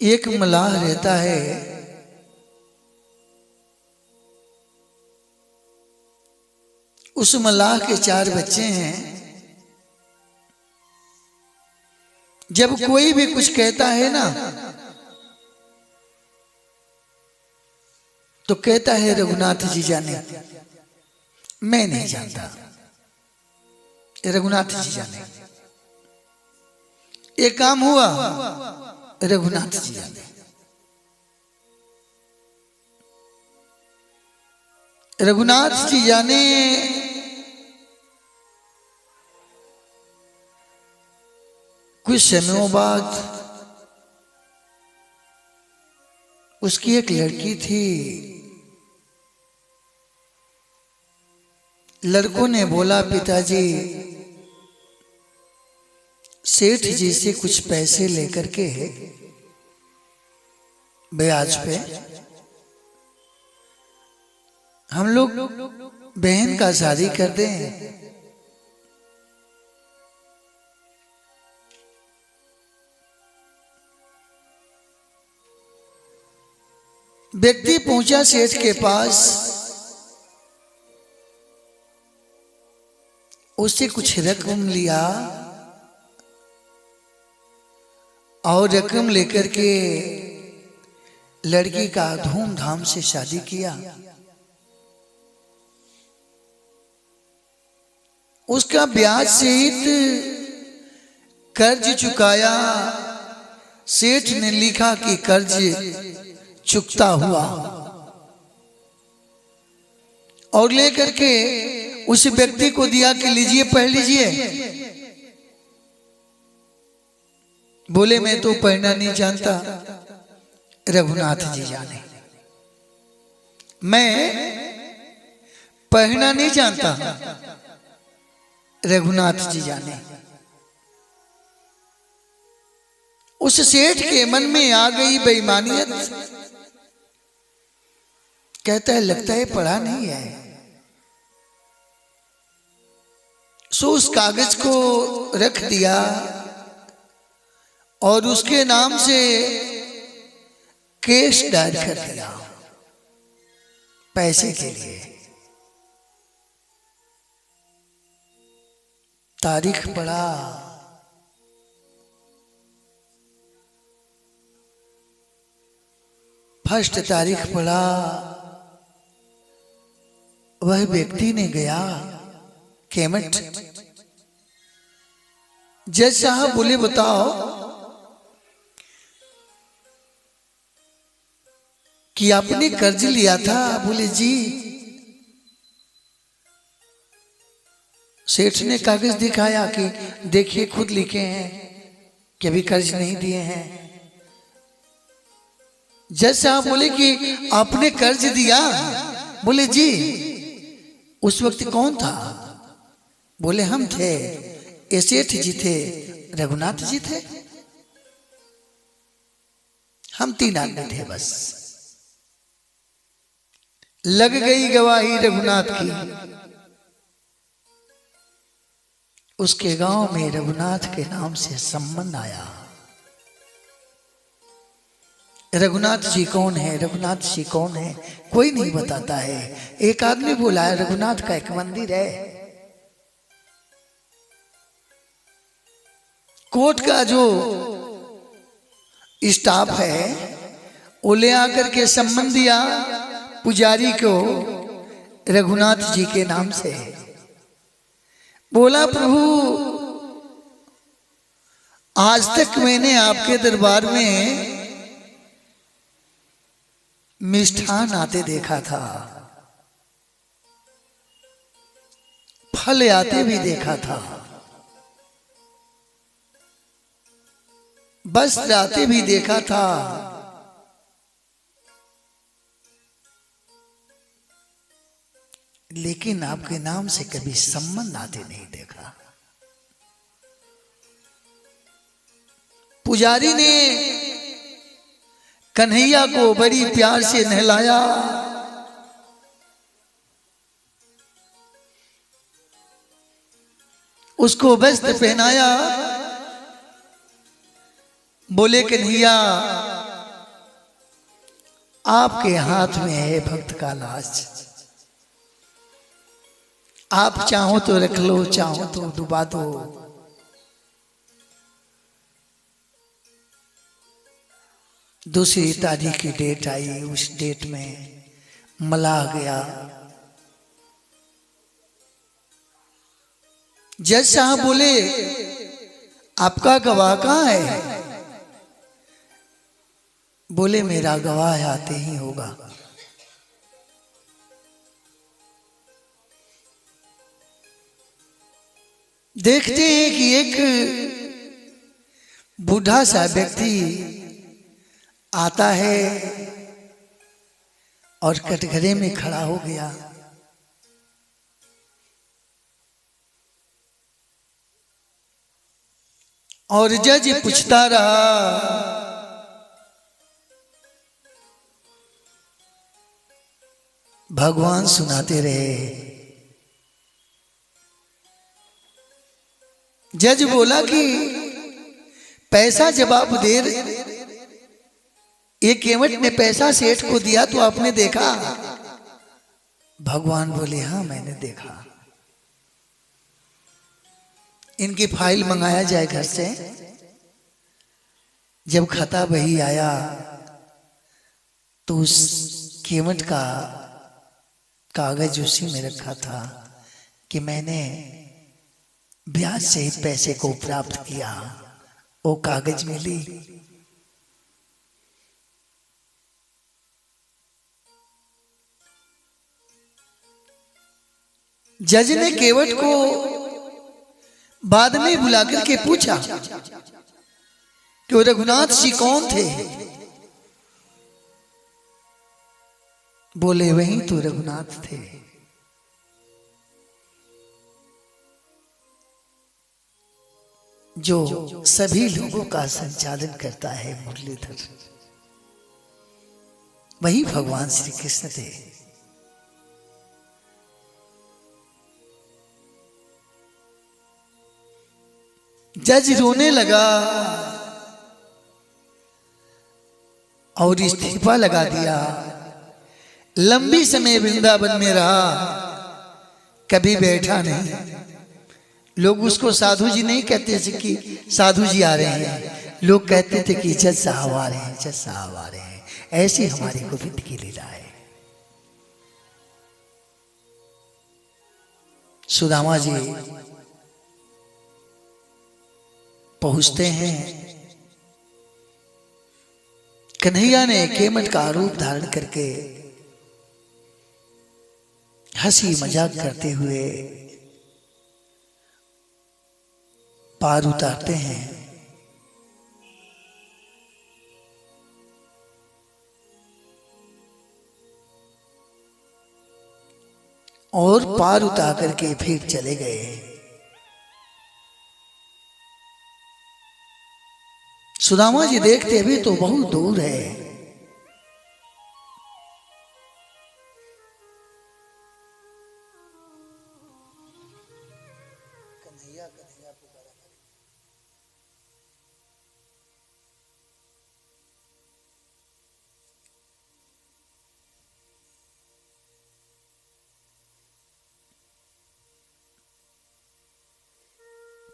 S4: एक मलाह रहता है। उस मलाह के 4 बच्चे हैं। जब कोई भी कुछ कहता है ना तो कहता है रघुनाथ जी जाने, मैं नहीं जानता, रघुनाथ जी जाने। एक काम हुआ, रघुनाथ जी जाने। रघुनाथ जी जाने। कुछ समयों बाद उसकी एक लड़की थी। लड़कों ने बोला, पिताजी सेठ जी से कुछ पैसे लेकर के ब्याज पे हम लोग बहन का शादी कर दें। व्यक्ति पहुंचा सेठ के पास, उससे कुछ रकम लिया और रकम लेकर के लड़की का धूमधाम से शादी किया। उसका ब्याज सहित कर्ज चुकाया। सेठ ने लिखा कि कर्ज चुकता हुआ और लेकर के उस व्यक्ति को दिया कि लीजिए पढ़ लीजिए। बोले, मैं तो पढ़ना नहीं जानता, रघुनाथ जी जाने। मैं पढ़ना नहीं जानता, रघुनाथ जी जाने। उस सेठ के मन में आ गई बेईमानियत। कहता है, लगता है पढ़ा नहीं है। सो उस कागज को रख दिया और उसके नाम से केस दायर कर दिया पैसे के लिए। तारीख पढ़ा, फर्स्ट तारीख पढ़ा। वह व्यक्ति ने गया केमट। जज साहब बोले, बताओ कि आपने कर्ज लिया था? बोले, जी। सेठ ने कागज दिखाया कि देखिए खुद लिखे हैं कि अभी कर्ज नहीं दिए हैं। जज साहब बोले कि आपने कर्ज दिया? बोले जी। उस वक्त कौन था? बोले हम थे, ये सेठ जी थे, रघुनाथ जी थे, हम 3 आदमी थे बस। लग गई गवाही रघुनाथ की। उसके गांव में रघुनाथ के नाम से संबंध आया। रघुनाथ जी कौन है, रघुनाथ जी कौन है, कोई नहीं बताता है। एक आदमी बोला है रघुनाथ का एक मंदिर है। कोर्ट का जो स्टाफ है वो ले आकर के संबंध दिया पुजारी को रघुनाथ जी के नाम से। बोला प्रभु आज तक मैंने आपके दरबार में मिष्ठान आते देखा था, फल आते भी देखा था, वस्त्र आते भी देखा था, लेकिन आपके नाम से कभी संबंध आते नहीं देखा। पुजारी ने कन्हैया को बड़ी प्यार से नहलाया, उसको वस्त्र पहनाया। बोले कन्हैया आपके हाथ में है भक्त का लाज, आप चाहो तो रख लो, चाहो तो डुबा दो। दूसरी तारीख की डेट आई, उस डेट में मलाह गया। जज साहब बोले आपका गवाह कहाँ है? बोले मेरा गवाह आते ही होगा। देखते हैं कि एक बूढ़ा सा व्यक्ति आता है और कटघरे में खड़ा हो गया। और जज पूछता रहा, भगवान सुनाते रहे। जज बोला कि पैसा जब आप दे, एक केवट ने पैसा सेठ को दिया तो आपने देखा? भगवान बोले हाँ मैंने देखा। इनकी फाइल मंगाया जाए घर से। जब खाता बही आया तो उस केवट का कागज उसी में रखा था कि मैंने ब्याज से ही पैसे को प्राप्त किया। वो कागज मिली। जज ने केवट को बाद में बुला करके पूछा कि वो रघुनाथ जी कौन थे? बोले वही तो रघुनाथ थे। जो सभी लोगों का संचालन करता है, मुरलीधर, वही भगवान श्री कृष्ण थे। जज रोने लगा और इस्तीफा लगा दिया। लंबी समय वृंदावन में रहा, कभी बैठा नहीं। लोग उसको साधु जी नहीं कहते थे कि साधु जी आ रहे हैं, लोग कहते थे कि जज साहब आ रहे हैं, जज साहब आ रहे हैं। ऐसी हमारी गोविंद की लीला है। सुदामा जी पहुंचते हैं। कन्हैया ने केवट का रूप धारण करके हंसी मजाक करते हुए पार उतारते हैं। और पार उतार करके फिर चले गए। सुदामा जी देखते भी तो बहुत दूर है।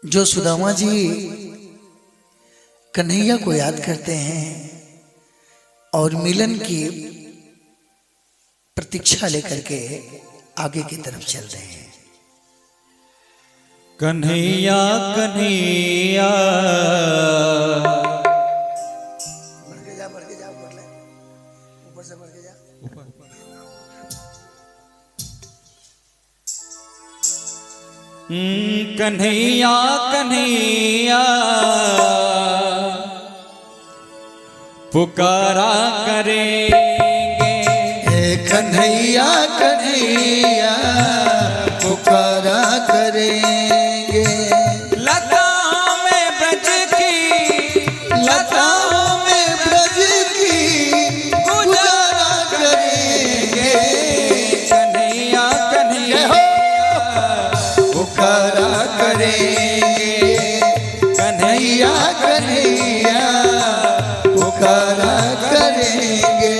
S4: जो सुदामा जी कन्हैया को याद करते हैं और मिलन की प्रतीक्षा लेकर के आगे की तरफ चल रहे हैं।
S2: कन्हैया कन्हैया
S4: बढ़ के जा ऊपर ले, ऊपर से बढ़ के जा।
S2: कन्हैया कन्हैया पुकारा करेंगे।
S4: कन्हैया कन्हैया पुकारा करेंगे।
S2: लता में ब्रज की,
S4: लता में ब्रज की गुजारा करेंगे।
S2: कन्हैया कन्हैया
S4: पुकारा करेंगे। कन्हैया कन्हैया पुकारा करेंगे।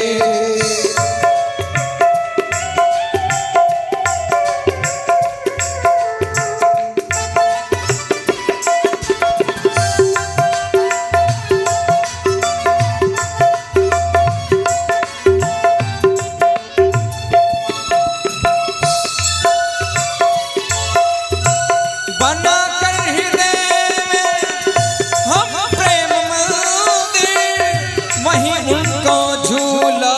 S2: बना कर हृदय में हम प्रेम मंदिर, वहीं उनको झूला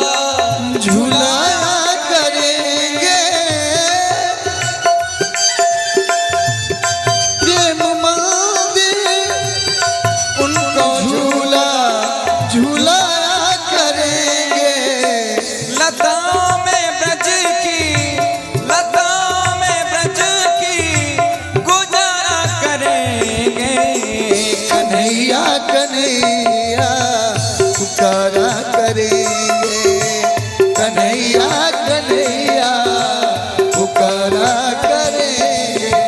S4: झूलाया करेंगे। प्रेम मंदिर उनको झूला झूलाया करेंगे।
S2: लता में ब्रज की, लता में ब्रज की गुजारा करेंगे।
S4: कन्हैया कन्हैया पुकारा करेंगे। कन्हैया कन्हैया पुकारा करेंगे।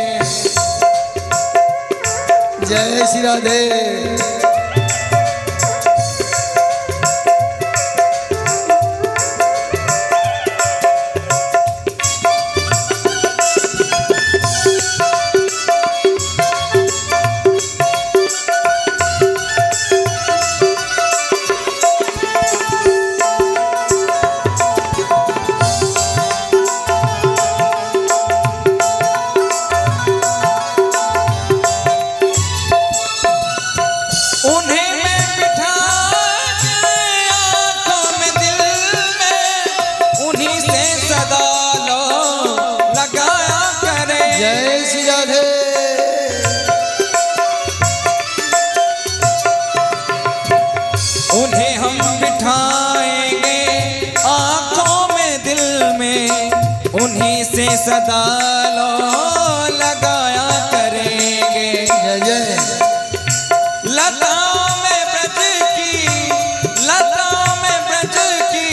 S4: जय श्री राधे।
S2: उन्हें मैं बिठा के आंखों में दिल में, उन्हीं से सदा लो लगाया करे।
S4: जय श्री राधे।
S2: उन्हें हम बिठाएंगे आंखों में दिल में, उन्हीं से सदा लो लगाया करेंगे।
S4: जय जय।
S2: लता में ब्रज की, लता में ब्रज की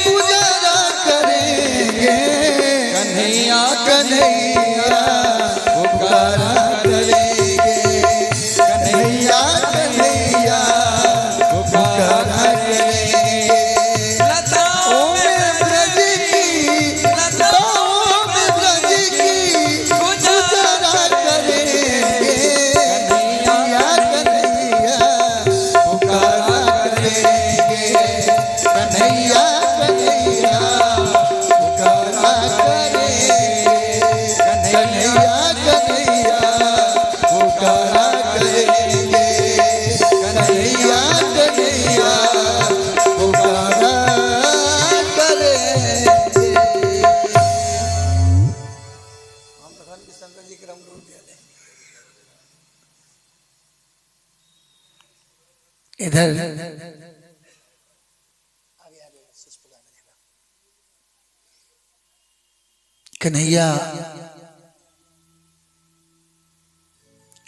S4: गुजारा करेंगे।
S2: कन्हैया
S4: कन्हैया पुकारा करेंगे। कन्हैया कन्हैया पुकारा करेंगे।
S2: लताओं में
S4: ब्रज की, लताओं में ब्रज की गुजारा करेंगे। कन्हैया कन्हैया पुकारा करेंगे। कन्हैया कन्हैया पुकारा करेंगे। कन्हैया कन्हैया पुकारा करेंगे। कन्हैया कन्हैया पुकारा करेंगे। हम भगवान के शंकर जी के रंग रूप दे दें। इधर कन्हैया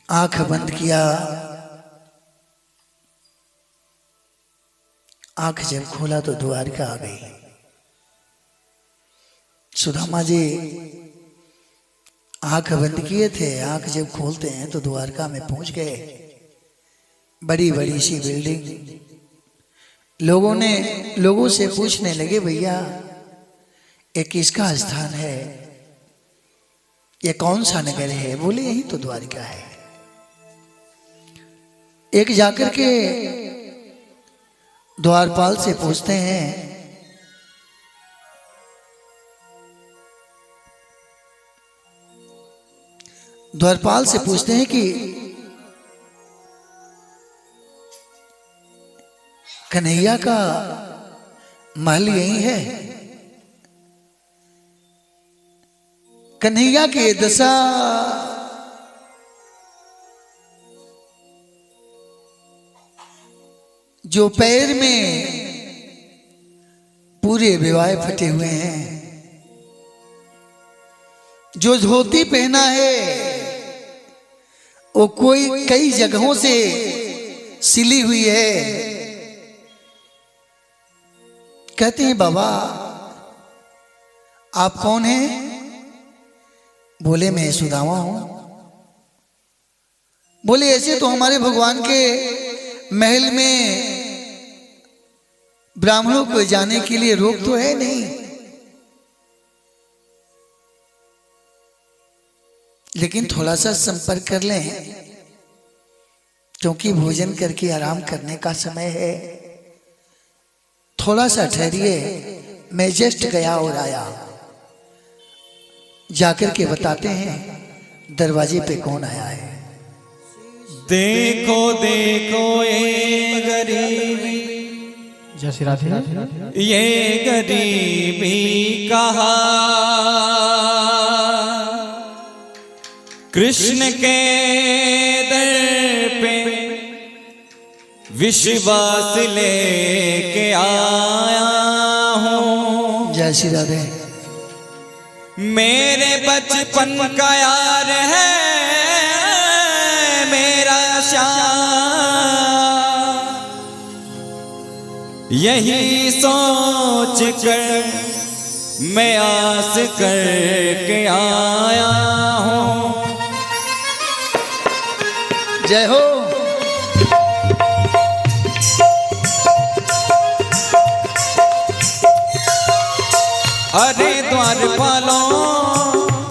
S4: आंख बंद किया, आंख जब खोला तो द्वारका आ गई। सुदामा जी आंख बंद किए थे, आंख जब खोलते हैं तो द्वारका में पहुंच गए। बड़ी बड़ी सी बिल्डिंग। लोगों से पूछने लगे, भैया ये किसका स्थान है, ये कौन सा नगर है? बोले यही तो द्वारका है। एक जाकर के द्वारपाल से पूछते हैं, द्वारपाल से पूछते हैं कि कन्हैया का महल यही है? कन्हैया की दशा जो पैर में पूरे विवाह फटे हुए हैं, जो धोती पहना है वो कोई कई जगहों से सिली हुई है। कहते हैं बाबा आप कौन हैं? बोले मैं सुदामा हूं। बोले ऐसे तो हमारे भगवान के महल में ब्राह्मणों को जाने के लिए रोक तो है नहीं, लेकिन थोड़ा सा संपर्क कर लें, क्योंकि भोजन करके आराम करने का समय है। थोड़ा सा ठहरिए, मैं जस्ट गया और आया। जाकर के बताते हैं दरवाजे पे कौन आया है।
S2: देखो देखो ये गरीबी,
S1: जय श्री राधे।
S2: ये गरीबी कहा कृष्ण के दर पे विश्वास लेके आया हूँ।
S4: जय श्री राधे।
S2: मेरे बचपन का यार है मेरा श्याम, यही सोच कर मैं आस करके आया हूँ।
S4: जय हो।
S2: अरे द्वारपालों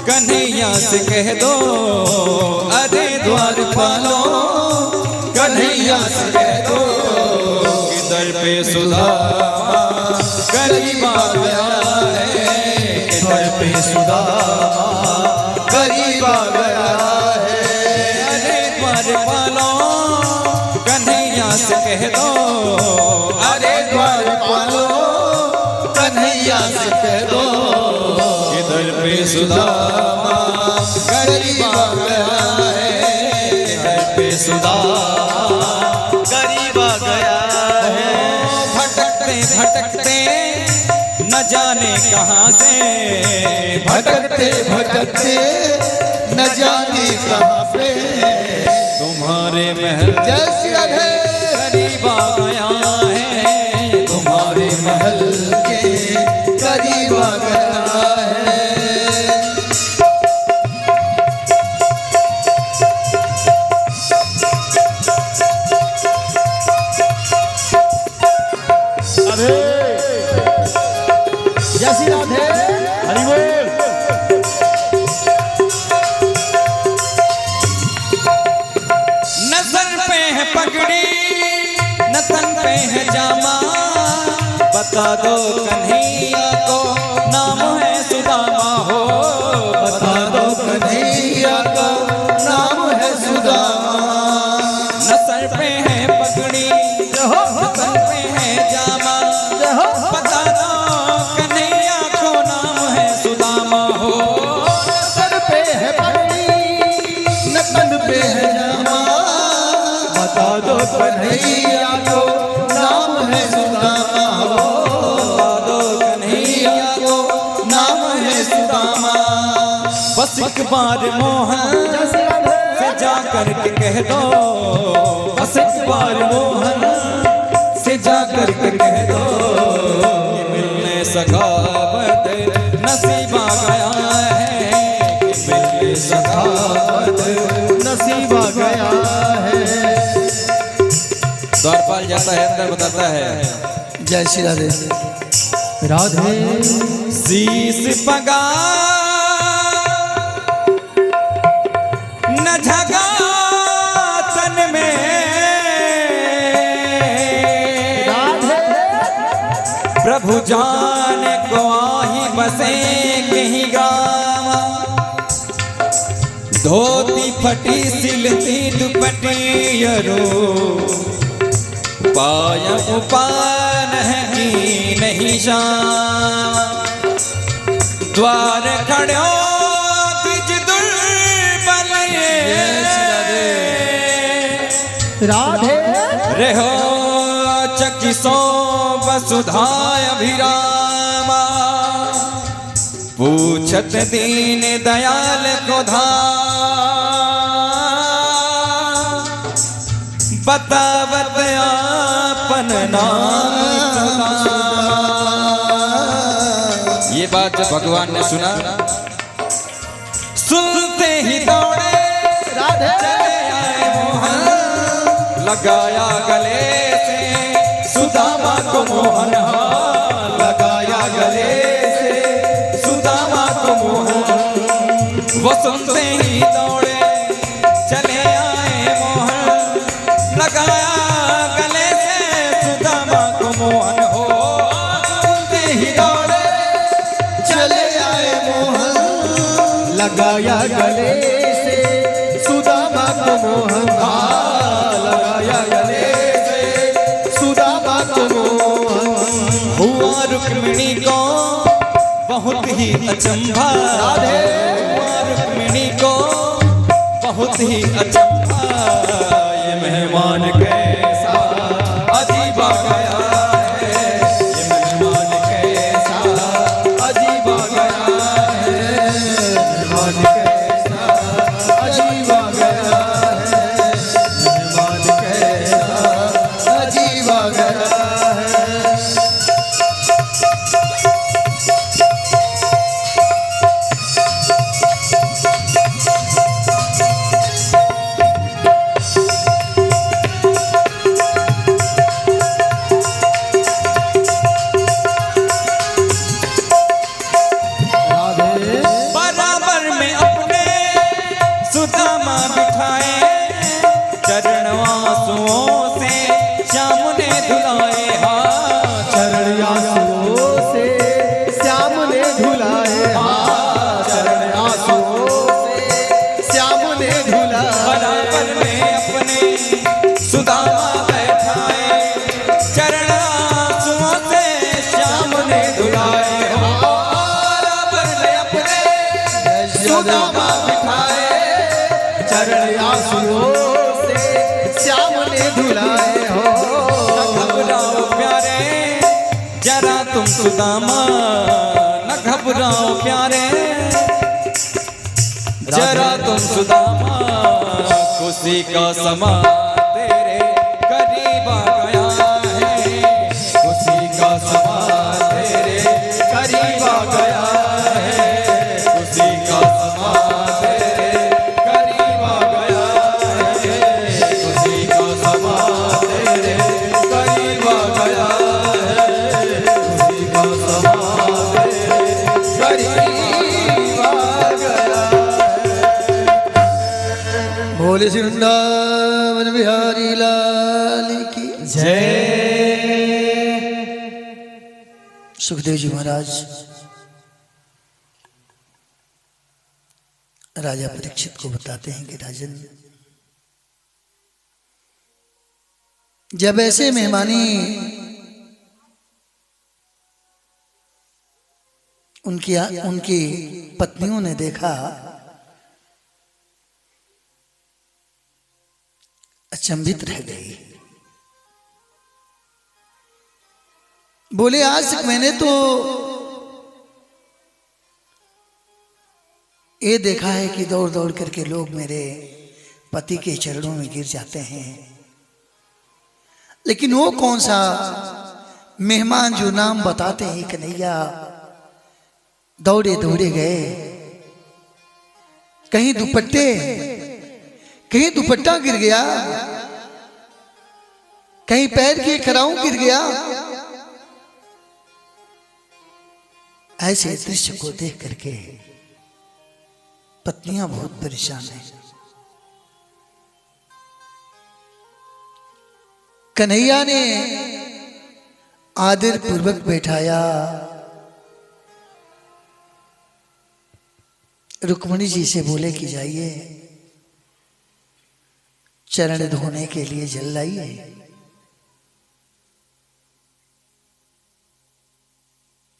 S2: कन्हैया से कह दो, अरे द्वारपालों कन्हैया से कह दो कि दर पे सुदामा करीब आ गया है, कि दर पे सुदामा करीब आ गया है। अरे द्वारपालों कन्हैया से कह दो, अरे द्वारपालों कन्हैया से कह दो कि दर पे सुदामा करीब आ गया है, कि दर पे सुदामा करीब आ गया है। भटकते भटकते न जाने कहाँ से, भटकते भटकते न जाने कहाँ से तुम्हारे महल
S4: जय श्री राधे
S2: करीब आ गया है, तुम्हारे महल
S4: करीब आ गया है।
S1: राधे। जय श्री राधे। हरि बोल।
S2: न सर पे है पगड़ी न तन पे है जामा, बता दो कन्हैया को नाम है सुदामा हो, बता दो कन्हैया को नाम है सुदामा। न सर पे है पगड़ी न तन पे है जामा, बता दो कन्हैया को नाम है सुदामा हो। न सर पे है पगड़ी न तन पे है जामा, बता दो कन्हैया को नाम है सुदामा हो, बता दो कन्हैया को नाम है सुदामा। बस एक बार मोहन से जा करके कह दो, बस एक बार मोहन से जा करके कह दो, मिलने सखावत नसीबा गया है, मिलने सखावत
S1: नसीबा गया है।
S2: द्वारपाल जाता है, अंदर बताता है,
S4: जय श्री राधे
S1: राधे।
S2: शीश पगा न झगा तन में, प्रभु जाने को ही बसे कहीं गाँव, धोती फटी सिलती दुपटियरो, पाया उपान है की नहीं शाम, द्वार खड़ो बिज दुर्बल
S1: राधे
S2: रहो चकिसो वसुधाय अभिरामा, पूछत दीन दयाल को धा, बतावत आपन नाम सदा। ये बात जब भगवान ने सुना, सुनते ही दौड़े चले आए मोहन, लगाया गले से सुदामा को मोहन, लगाया गले से सुदामा को मोहन, वो सुनते ही दौड़े चले आए मोहन, लगाया गले से सुदामा को मोहन, हो सुनते ही दौड़े
S1: चले आए मोहन, लगाया गले से सुदामा को मोहन, लगाया गले से सुदामा को मोहन।
S2: हुआ रुक्मिणी को बहुत ही अचंभा, हुआ रुक्मिणी को बहुत ही अचंभा, ये मेहमान कैसा अजीब आ गया है, ये मेहमान कैसा अजीब आ गया है,
S1: मेहमान कैसा अजीब आ गया है, मेहमान कैसा अजीब आ गया है।
S2: बराबर में अपने सुदामा बिठाए, चरण आंसुओं से श्याम ने धुलाए,
S1: चरण आंसुओं से श्याम ने धुलाए, चरण आंसुओं से श्याम ने धुलाए।
S2: बराबर में अपने सुदामा बैठाए, चरण आंसुओं से श्याम ने धुलाए, बराबर में अपने सुदामा बिठाए,
S1: चरण आंसुओं से श्याम ने धुलाए हो।
S2: न घबराओ प्यारे जरा तुम सुदामा, न घबराओ प्यारे जरा तुम सुदामा, खुशी का समा तेरे करीब आ गया है, खुशी का समा तेरे करीब आ गया है, खुशी का समा तेरे करीब आ गया है, खुशी का समा तेरे करीब आ गया है, खुशी का समा तेरे करीब आ गया है।
S4: भोले श्री वृंदावन बिहारी लाल की
S2: जय।
S4: सुखदेव जी महाराज राजा परीक्षित को बताते हैं कि राजन, जब ऐसे मेहमानी उनकी पत्नियों ने देखा, अचंभित रह गई। बोले आज मैंने तो ये देखा है कि दौड़ दौड़ करके लोग मेरे पति के चरणों में गिर जाते हैं, लेकिन वो कौन सा मेहमान जो नाम बताते हैं कन्हैया, दौड़े दौड़े गए, कहीं दुपट्टा गिर गया, कहीं पैर की खराऊ गिर गया। ऐसे दृश्य को देख करके पत्नियां बहुत परेशान हैं। कन्हैया ने आदर पूर्वक बैठाया, रुक्मणी जी से बोले कि जाइए चरण धोने के लिए जल लाइए।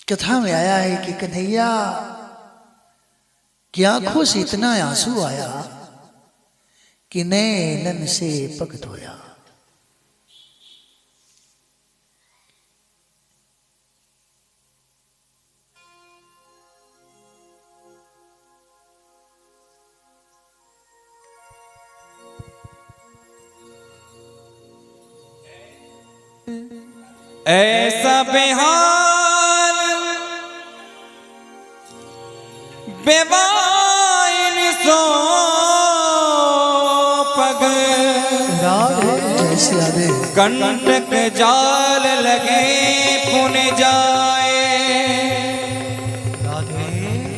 S4: कथा में आया है कि कन्हैया की आंखों से इतना आंसू आया कि नैनन से पग धोया।
S2: ऐसा बेहाल बेवाइन सो पग,
S4: जैसे आदे
S2: कंटक जाल लगे पुन जाए,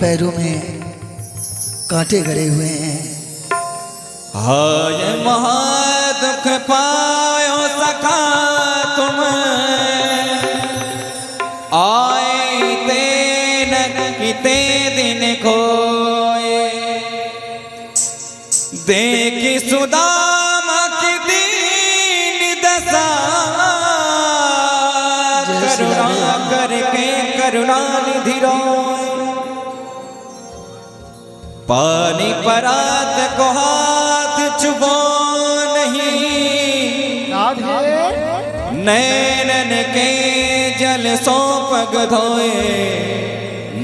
S4: पैरों में कांटे गड़े हुए हैं।
S2: हाय महा दुख पायो सखा तुम, आए ते न किते दिन खोए, देखी सुदामा की दीन दशा, करुणा करके करुणा निधि रोए, पानी परात को हाथ छुबो नहीं, नैनन के जल सो पग धोए,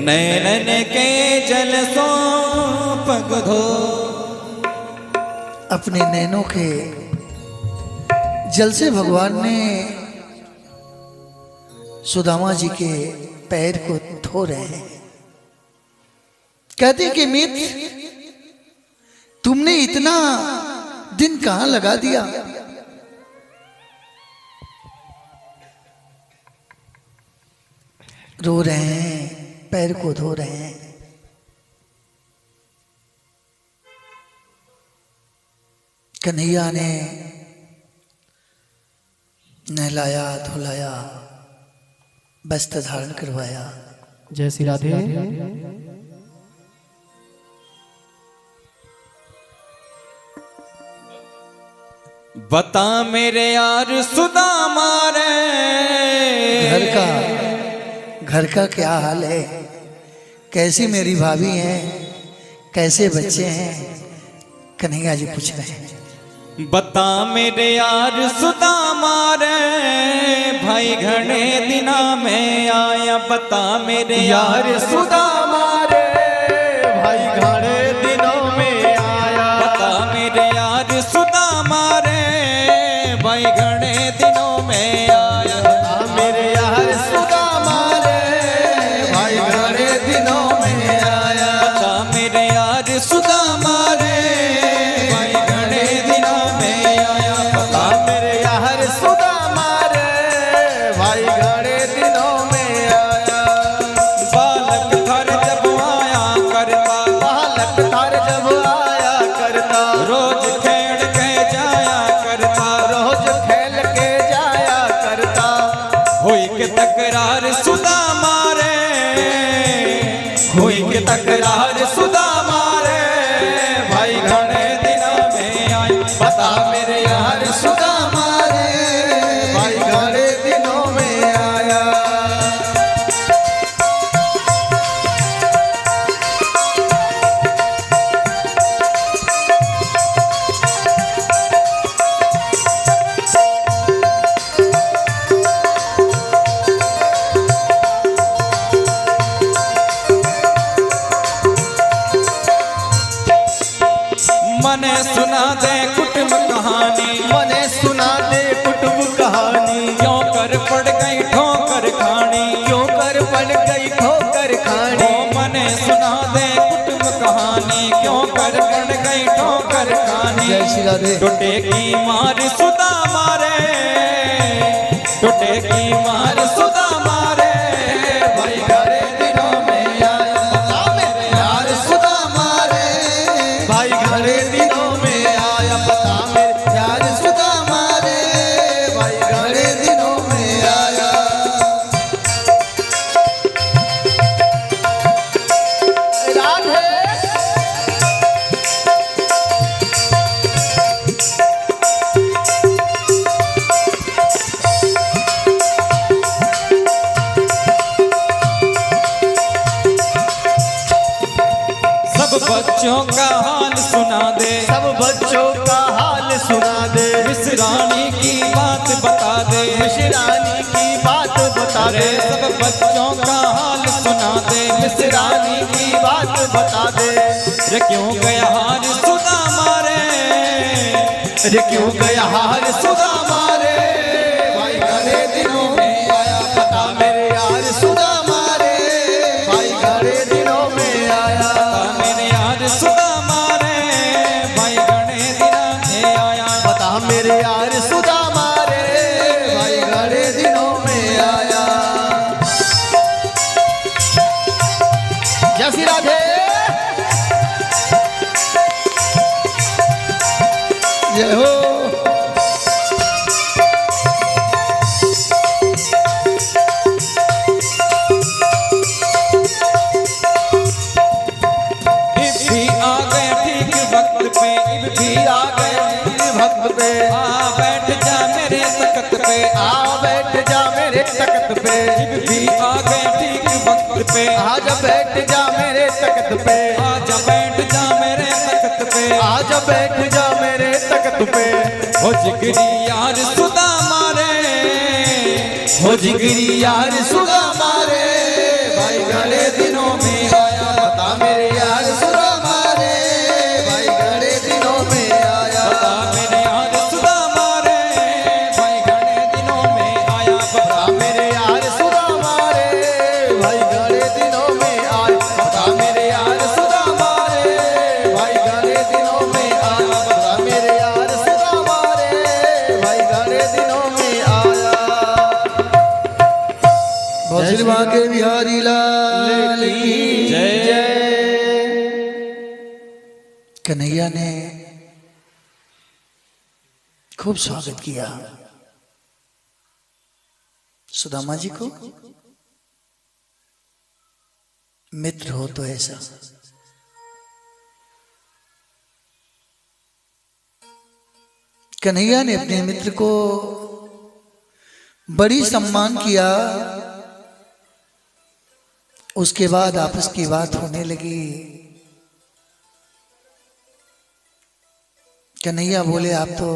S2: नैनन के जल सो पग धो।
S4: अपने नैनों के जल से भगवान ने सुदामा जी के पैर को धो रहे हैं। कहते कि मित्र तुमने इतना दिन कहां लगा दिया? रो रहे हैं, पैर को धो रहे हैं। कन्हैया ने नहलाया धुलाया, वस्त्र धारण करवाया।
S5: जय श्री राधे।
S2: बता मेरे यार सुदामा रे,
S4: घर का क्या हाल है? कैसी मेरी भाभी हैं, कैसे बच्चे हैं? कन्हैया जी पूछ रहे हैं।
S2: बता मेरे यार सुदामा रे, भाई घने दिना में आया। बता मेरे यार सुदामा रे, भाई घने दिनों में आया। बता मेरे यार सुदामा रे, भाई घने दिनों में आया। मेरे यार सुदामा रे, भाई घने दिनों में आया। बता मेरे यार सुदामा रे, तकरार सुदामा रे, भाई घने दिना में आई। बता मेरे यार सुदामा रे, भाई घने दिनों में आया। मने सुना दे कुटुंब कहानी,
S1: मने सुना दे कुटुंब कहानी,
S2: क्यों कर पड़ गई ठोकर खानी,
S1: क्यों कर पड़ गई ठोकर खानी।
S2: मने सुना दे कुटुंब कहानी, क्यों कर पड़ गई ठोकर खानी।
S1: जय श्री राधे।
S2: टूटे की मार सुदा मारे, टूटे की मार सुदा मारे, भाई घरे दिनों में आया
S1: मेरे यार सुदा मारे, भाई घरे दिनों में आया। पता मेरे यार सुदा मारे, भाई घरे दिनों में आया। राधे
S2: सब बच्चों का हाल सुना दे,
S1: सब बच्चों का हाल सुना दे,
S2: मिसरानी की बात बता दे,
S1: मिश्रानी की बात बता
S2: अरे
S1: दे।
S2: सब बच्चों का हाल सुना दे, मिसरानी की
S1: बात बता दे।
S2: रे क्यों गया हार सुदा मारे,
S1: अरे क्यों गया हार सुदा मारे, भाई घरे दिनों में आया। पता मेरे यार सुदा मारे, भाई घरे दिनों में आया।
S2: मेरे यार सुदा मारे, भाई गणे दिना में आया।
S1: पता मेरे यार सुदा मारे, भाई घरे दिनों में आया। जय श्री राधे। जय हो।
S2: इब भी आ गए ठीक वक्त पे, इब भी आ गए
S1: भक्त पे
S2: आ बैठ जा मेरे तख्त पे,
S1: आ बैठ जा मेरे तख्त पे।
S2: इब भी आ गए ठीक वक्त पे,
S1: आज बैठ जा मेरे तख्त पे।
S2: आजा बैठ जा मेरे तख्त पे।
S1: आज बैठ जा मेरे तख्त पे।
S2: हो जिगरी यार सुदा मारे,
S1: हो जिगरी यार सुदा मारे, भाई घरे दिनों में आया। पता मेरे यार सुदा मारे, भाई घरे दिनों में आया।
S2: बता मेरे यार सुदा मारे, भाई गणे दिनों में आया।
S1: पता मेरे यार सुदा मारे, भाई घरे दिनों में आया। पता मेरे यार सुदा मारे, भाई घरे दिनों में आया। पता मेरे यार सुदा मारे, भाई घरे दिनों में आया। श्री बांके बिहारी लाल की जय।
S4: कन्हैया ने खूब स्वागत किया सुदामा जी को। मित्र हो तो ऐसा, कन्हैया ने अपने मित्र को बड़ी सम्मान किया। उसके बाद आपस की बात होने लगी। कन्हैया बोले आप तो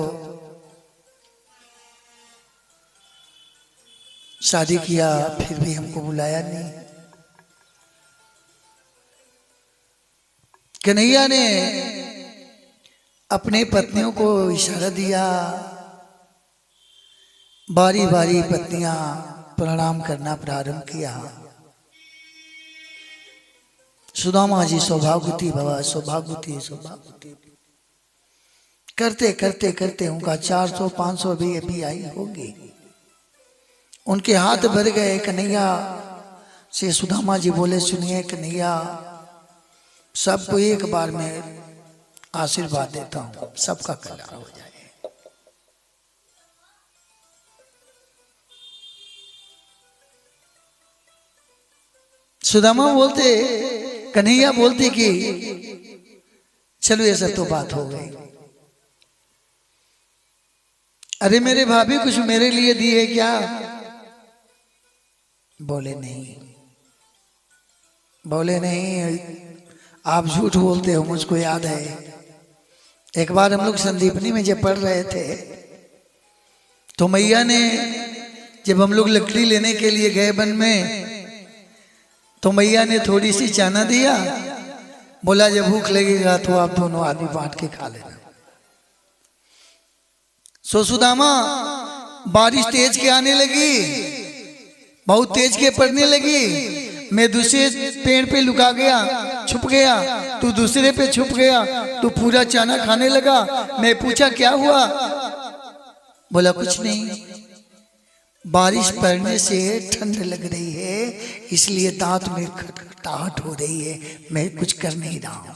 S4: शादी किया फिर भी हमको बुलाया नहीं। कन्हैया ने अपने पत्नियों को इशारा दिया। बारी बारी पत्नियां प्रणाम करना प्रारंभ किया। सुदामा जी सौभाग्यवती भवा, सौभाग्यवती सौभाग्यवती करते करते करते उनका 400-500 भी आई होगी। उनके हाथ भर गए। कन्हैया से सुदामा जी बोले सुनिए कन्हैया, सबको एक बार में आशीर्वाद देता हूं, सबका कल्याण हो जाए। सुदामा बोलते, कन्हैया बोलते कि चलो ये सब तो बात हो गई। अरे मेरे भाभी कुछ मेरे लिए दिए क्या? बोले नहीं, बोले नहीं, आप झूठ बोलते हो। मुझको याद है एक बार हम लोग संदीपनी में जब पढ़ रहे थे तो मैया ने, जब हम लोग लकड़ी लेने के लिए गए वन में, तो मैया ने थोड़ी सी चाना दिया, बोला जब भूख लगेगा तो आप दोनों आदमी बांट के खा लेना। सो सुदामा बारिश तेज के आने लगी, बहुत तेज के पड़ने लगी। मैं दूसरे पेड़ पे लुका गया, छुप गया, तू दूसरे पे छुप गया, तू पूरा चाना खाने लगा। मैं पूछा क्या हुआ? बोला कुछ नहीं, बारिश पड़ने से ठंड लग रही है, इसलिए दांत में खटखटाहट हो रही है, मैं कुछ कर नहीं रहा हूं।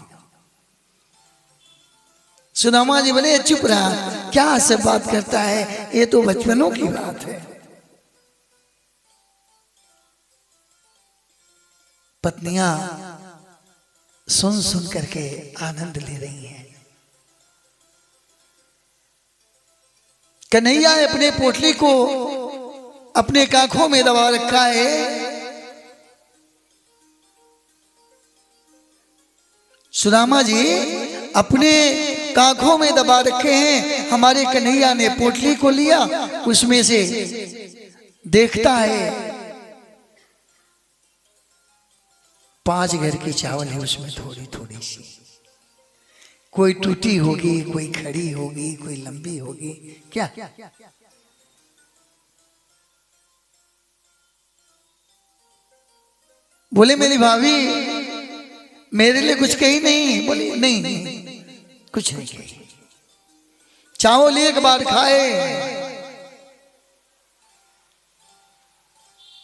S4: सुदामा जी बोले चुप रहा, क्या सब बात करता है, ये तो बचपनों की बात है। पत्नियां सुन सुन करके आनंद ले रही हैं। कन्हैया अपने पोटली को अपने काखों में दबा रखा है। सुदामा जी अपने काखों में दबा रखे हैं। हमारे कन्हैया ने पोटली को लिया, उसमें से देखता है 5 घर की चावल है, उसमें थोड़ी थोड़ी सी, कोई टूटी होगी, कोई खड़ी होगी, कोई लंबी होगी, क्या बोले मेरी भाभी मेरे लिए कुछ कही नहीं? बोली नहीं कुछ नहीं कही। चावल एक बार खाए,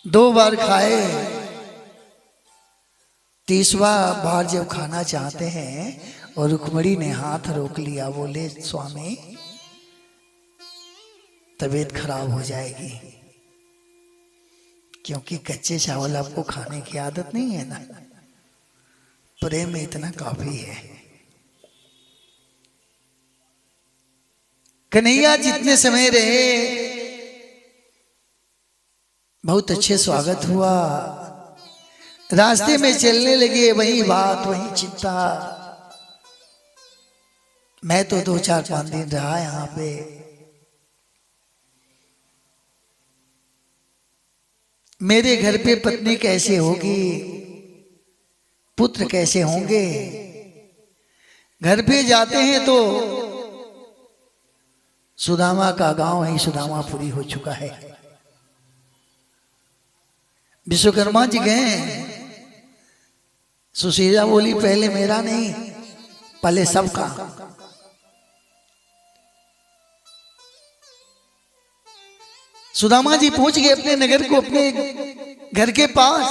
S4: 2 बार खाए, 30वां बार जब खाना चाहते हैं और रुक्मणी ने हाथ रोक लिया, बोले स्वामी तबीयत खराब हो जाएगी, क्योंकि कच्चे चावल आपको खाने की आदत नहीं है ना, प्रेम में इतना काफी है। कन्हैया जितने समय रहे बहुत अच्छे स्वागत हुआ। रास्ते में चलने लगे, वही बात वही चिंता। मैं तो 2-4-5 दिन रहा यहाँ पे। मेरे घर पे पत्नी कैसे होगी, पुत्र कैसे होंगे। घर पे जाते हैं तो सुदामा का गांव ही सुदामापुरी हो चुका है। विश्वकर्मा जी गए, सुशीला बोली पहले मेरा नहीं, पहले सबका। सुदामा जी पहुंच गए अपने नगर को, अपने घर के पास।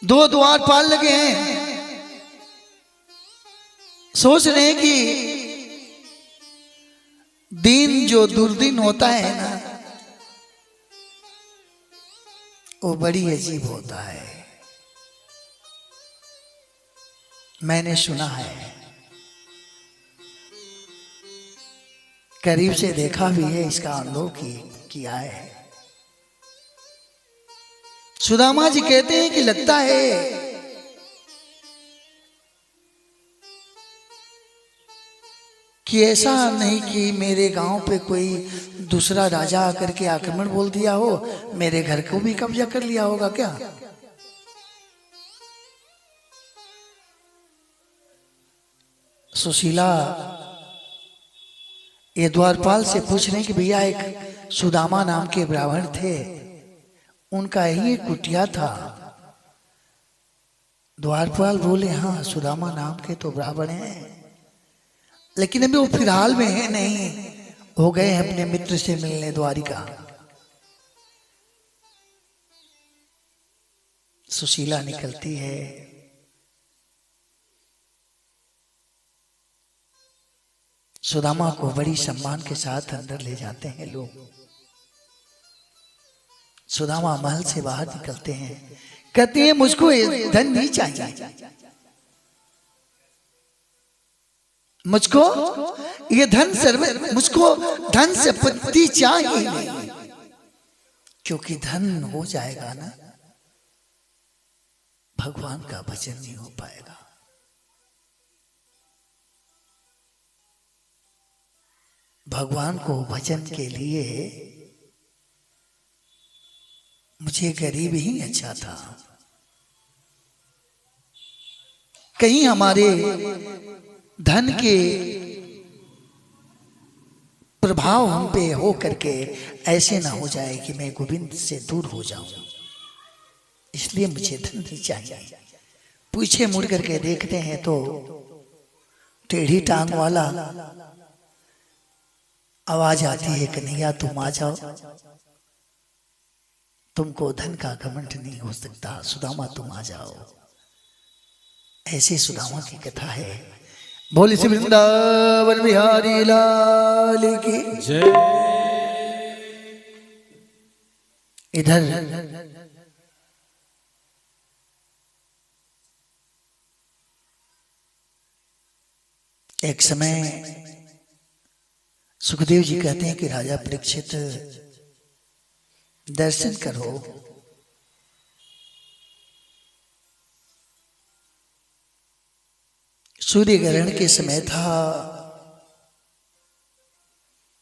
S4: 2 द्वारपाल लगे हैं, सोच रहे हैं कि दिन जो दुर्दिन होता है ना, वो बड़ी अजीब होता है। मैंने सुना है, करीब से देखा भी है, इसका अनुभव किया है। सुदामा जी कहते हैं कि लगता है कि ऐसा नहीं कि मेरे गांव पे कोई दूसरा राजा आकर के आक्रमण बोल दिया हो, मेरे घर को भी कब्जा कर लिया होगा क्या। सुशीला ये द्वारपाल से पूछ रहे कि भैया एक सुदामा नाम के ब्राह्मण थे, उनका ही एक कुटिया था। द्वारपाल बोले हाँ सुदामा नाम के तो ब्राह्मण हैं, लेकिन अभी वो फिलहाल में है नहीं, हो गए अपने मित्र से मिलने द्वारिका। सुशीला निकलती है, सुदामा को बड़ी सम्मान के साथ अंदर ले जाते हैं लोग। सुदामा महल से बाहर निकलते हैं, कहते हैं मुझको ये धन नहीं चाहिए, मुझको ये धन मुझको धन से संपत्ति चाहिए नहीं, क्योंकि धन हो जाएगा ना भगवान का भजन नहीं हो पाएगा। भगवान को भजन के लिए मुझे गरीब ही अच्छा था। कहीं हमारे धन के प्रभाव हम पे हो करके ऐसे ना हो जाए कि मैं गोविंद से दूर हो जाऊं, इसलिए मुझे धन नहीं चाहिए। पीछे मुड़ करके देखते हैं तो टेढ़ी टांग वाला आवाज आती है, कन्हैया तुम आ जाओ, तुमको धन का घमंड नहीं हो सकता, सुदामा तुम आ जाओ। ऐसे सुदामा की कथा है। बोल श्री वृंदावन बिहारी लाल की
S2: जय।
S4: इधर एक समय सुखदेव जी कहते हैं कि राजा परीक्षित दर्शन करो। सूर्य ग्रहण के समय था,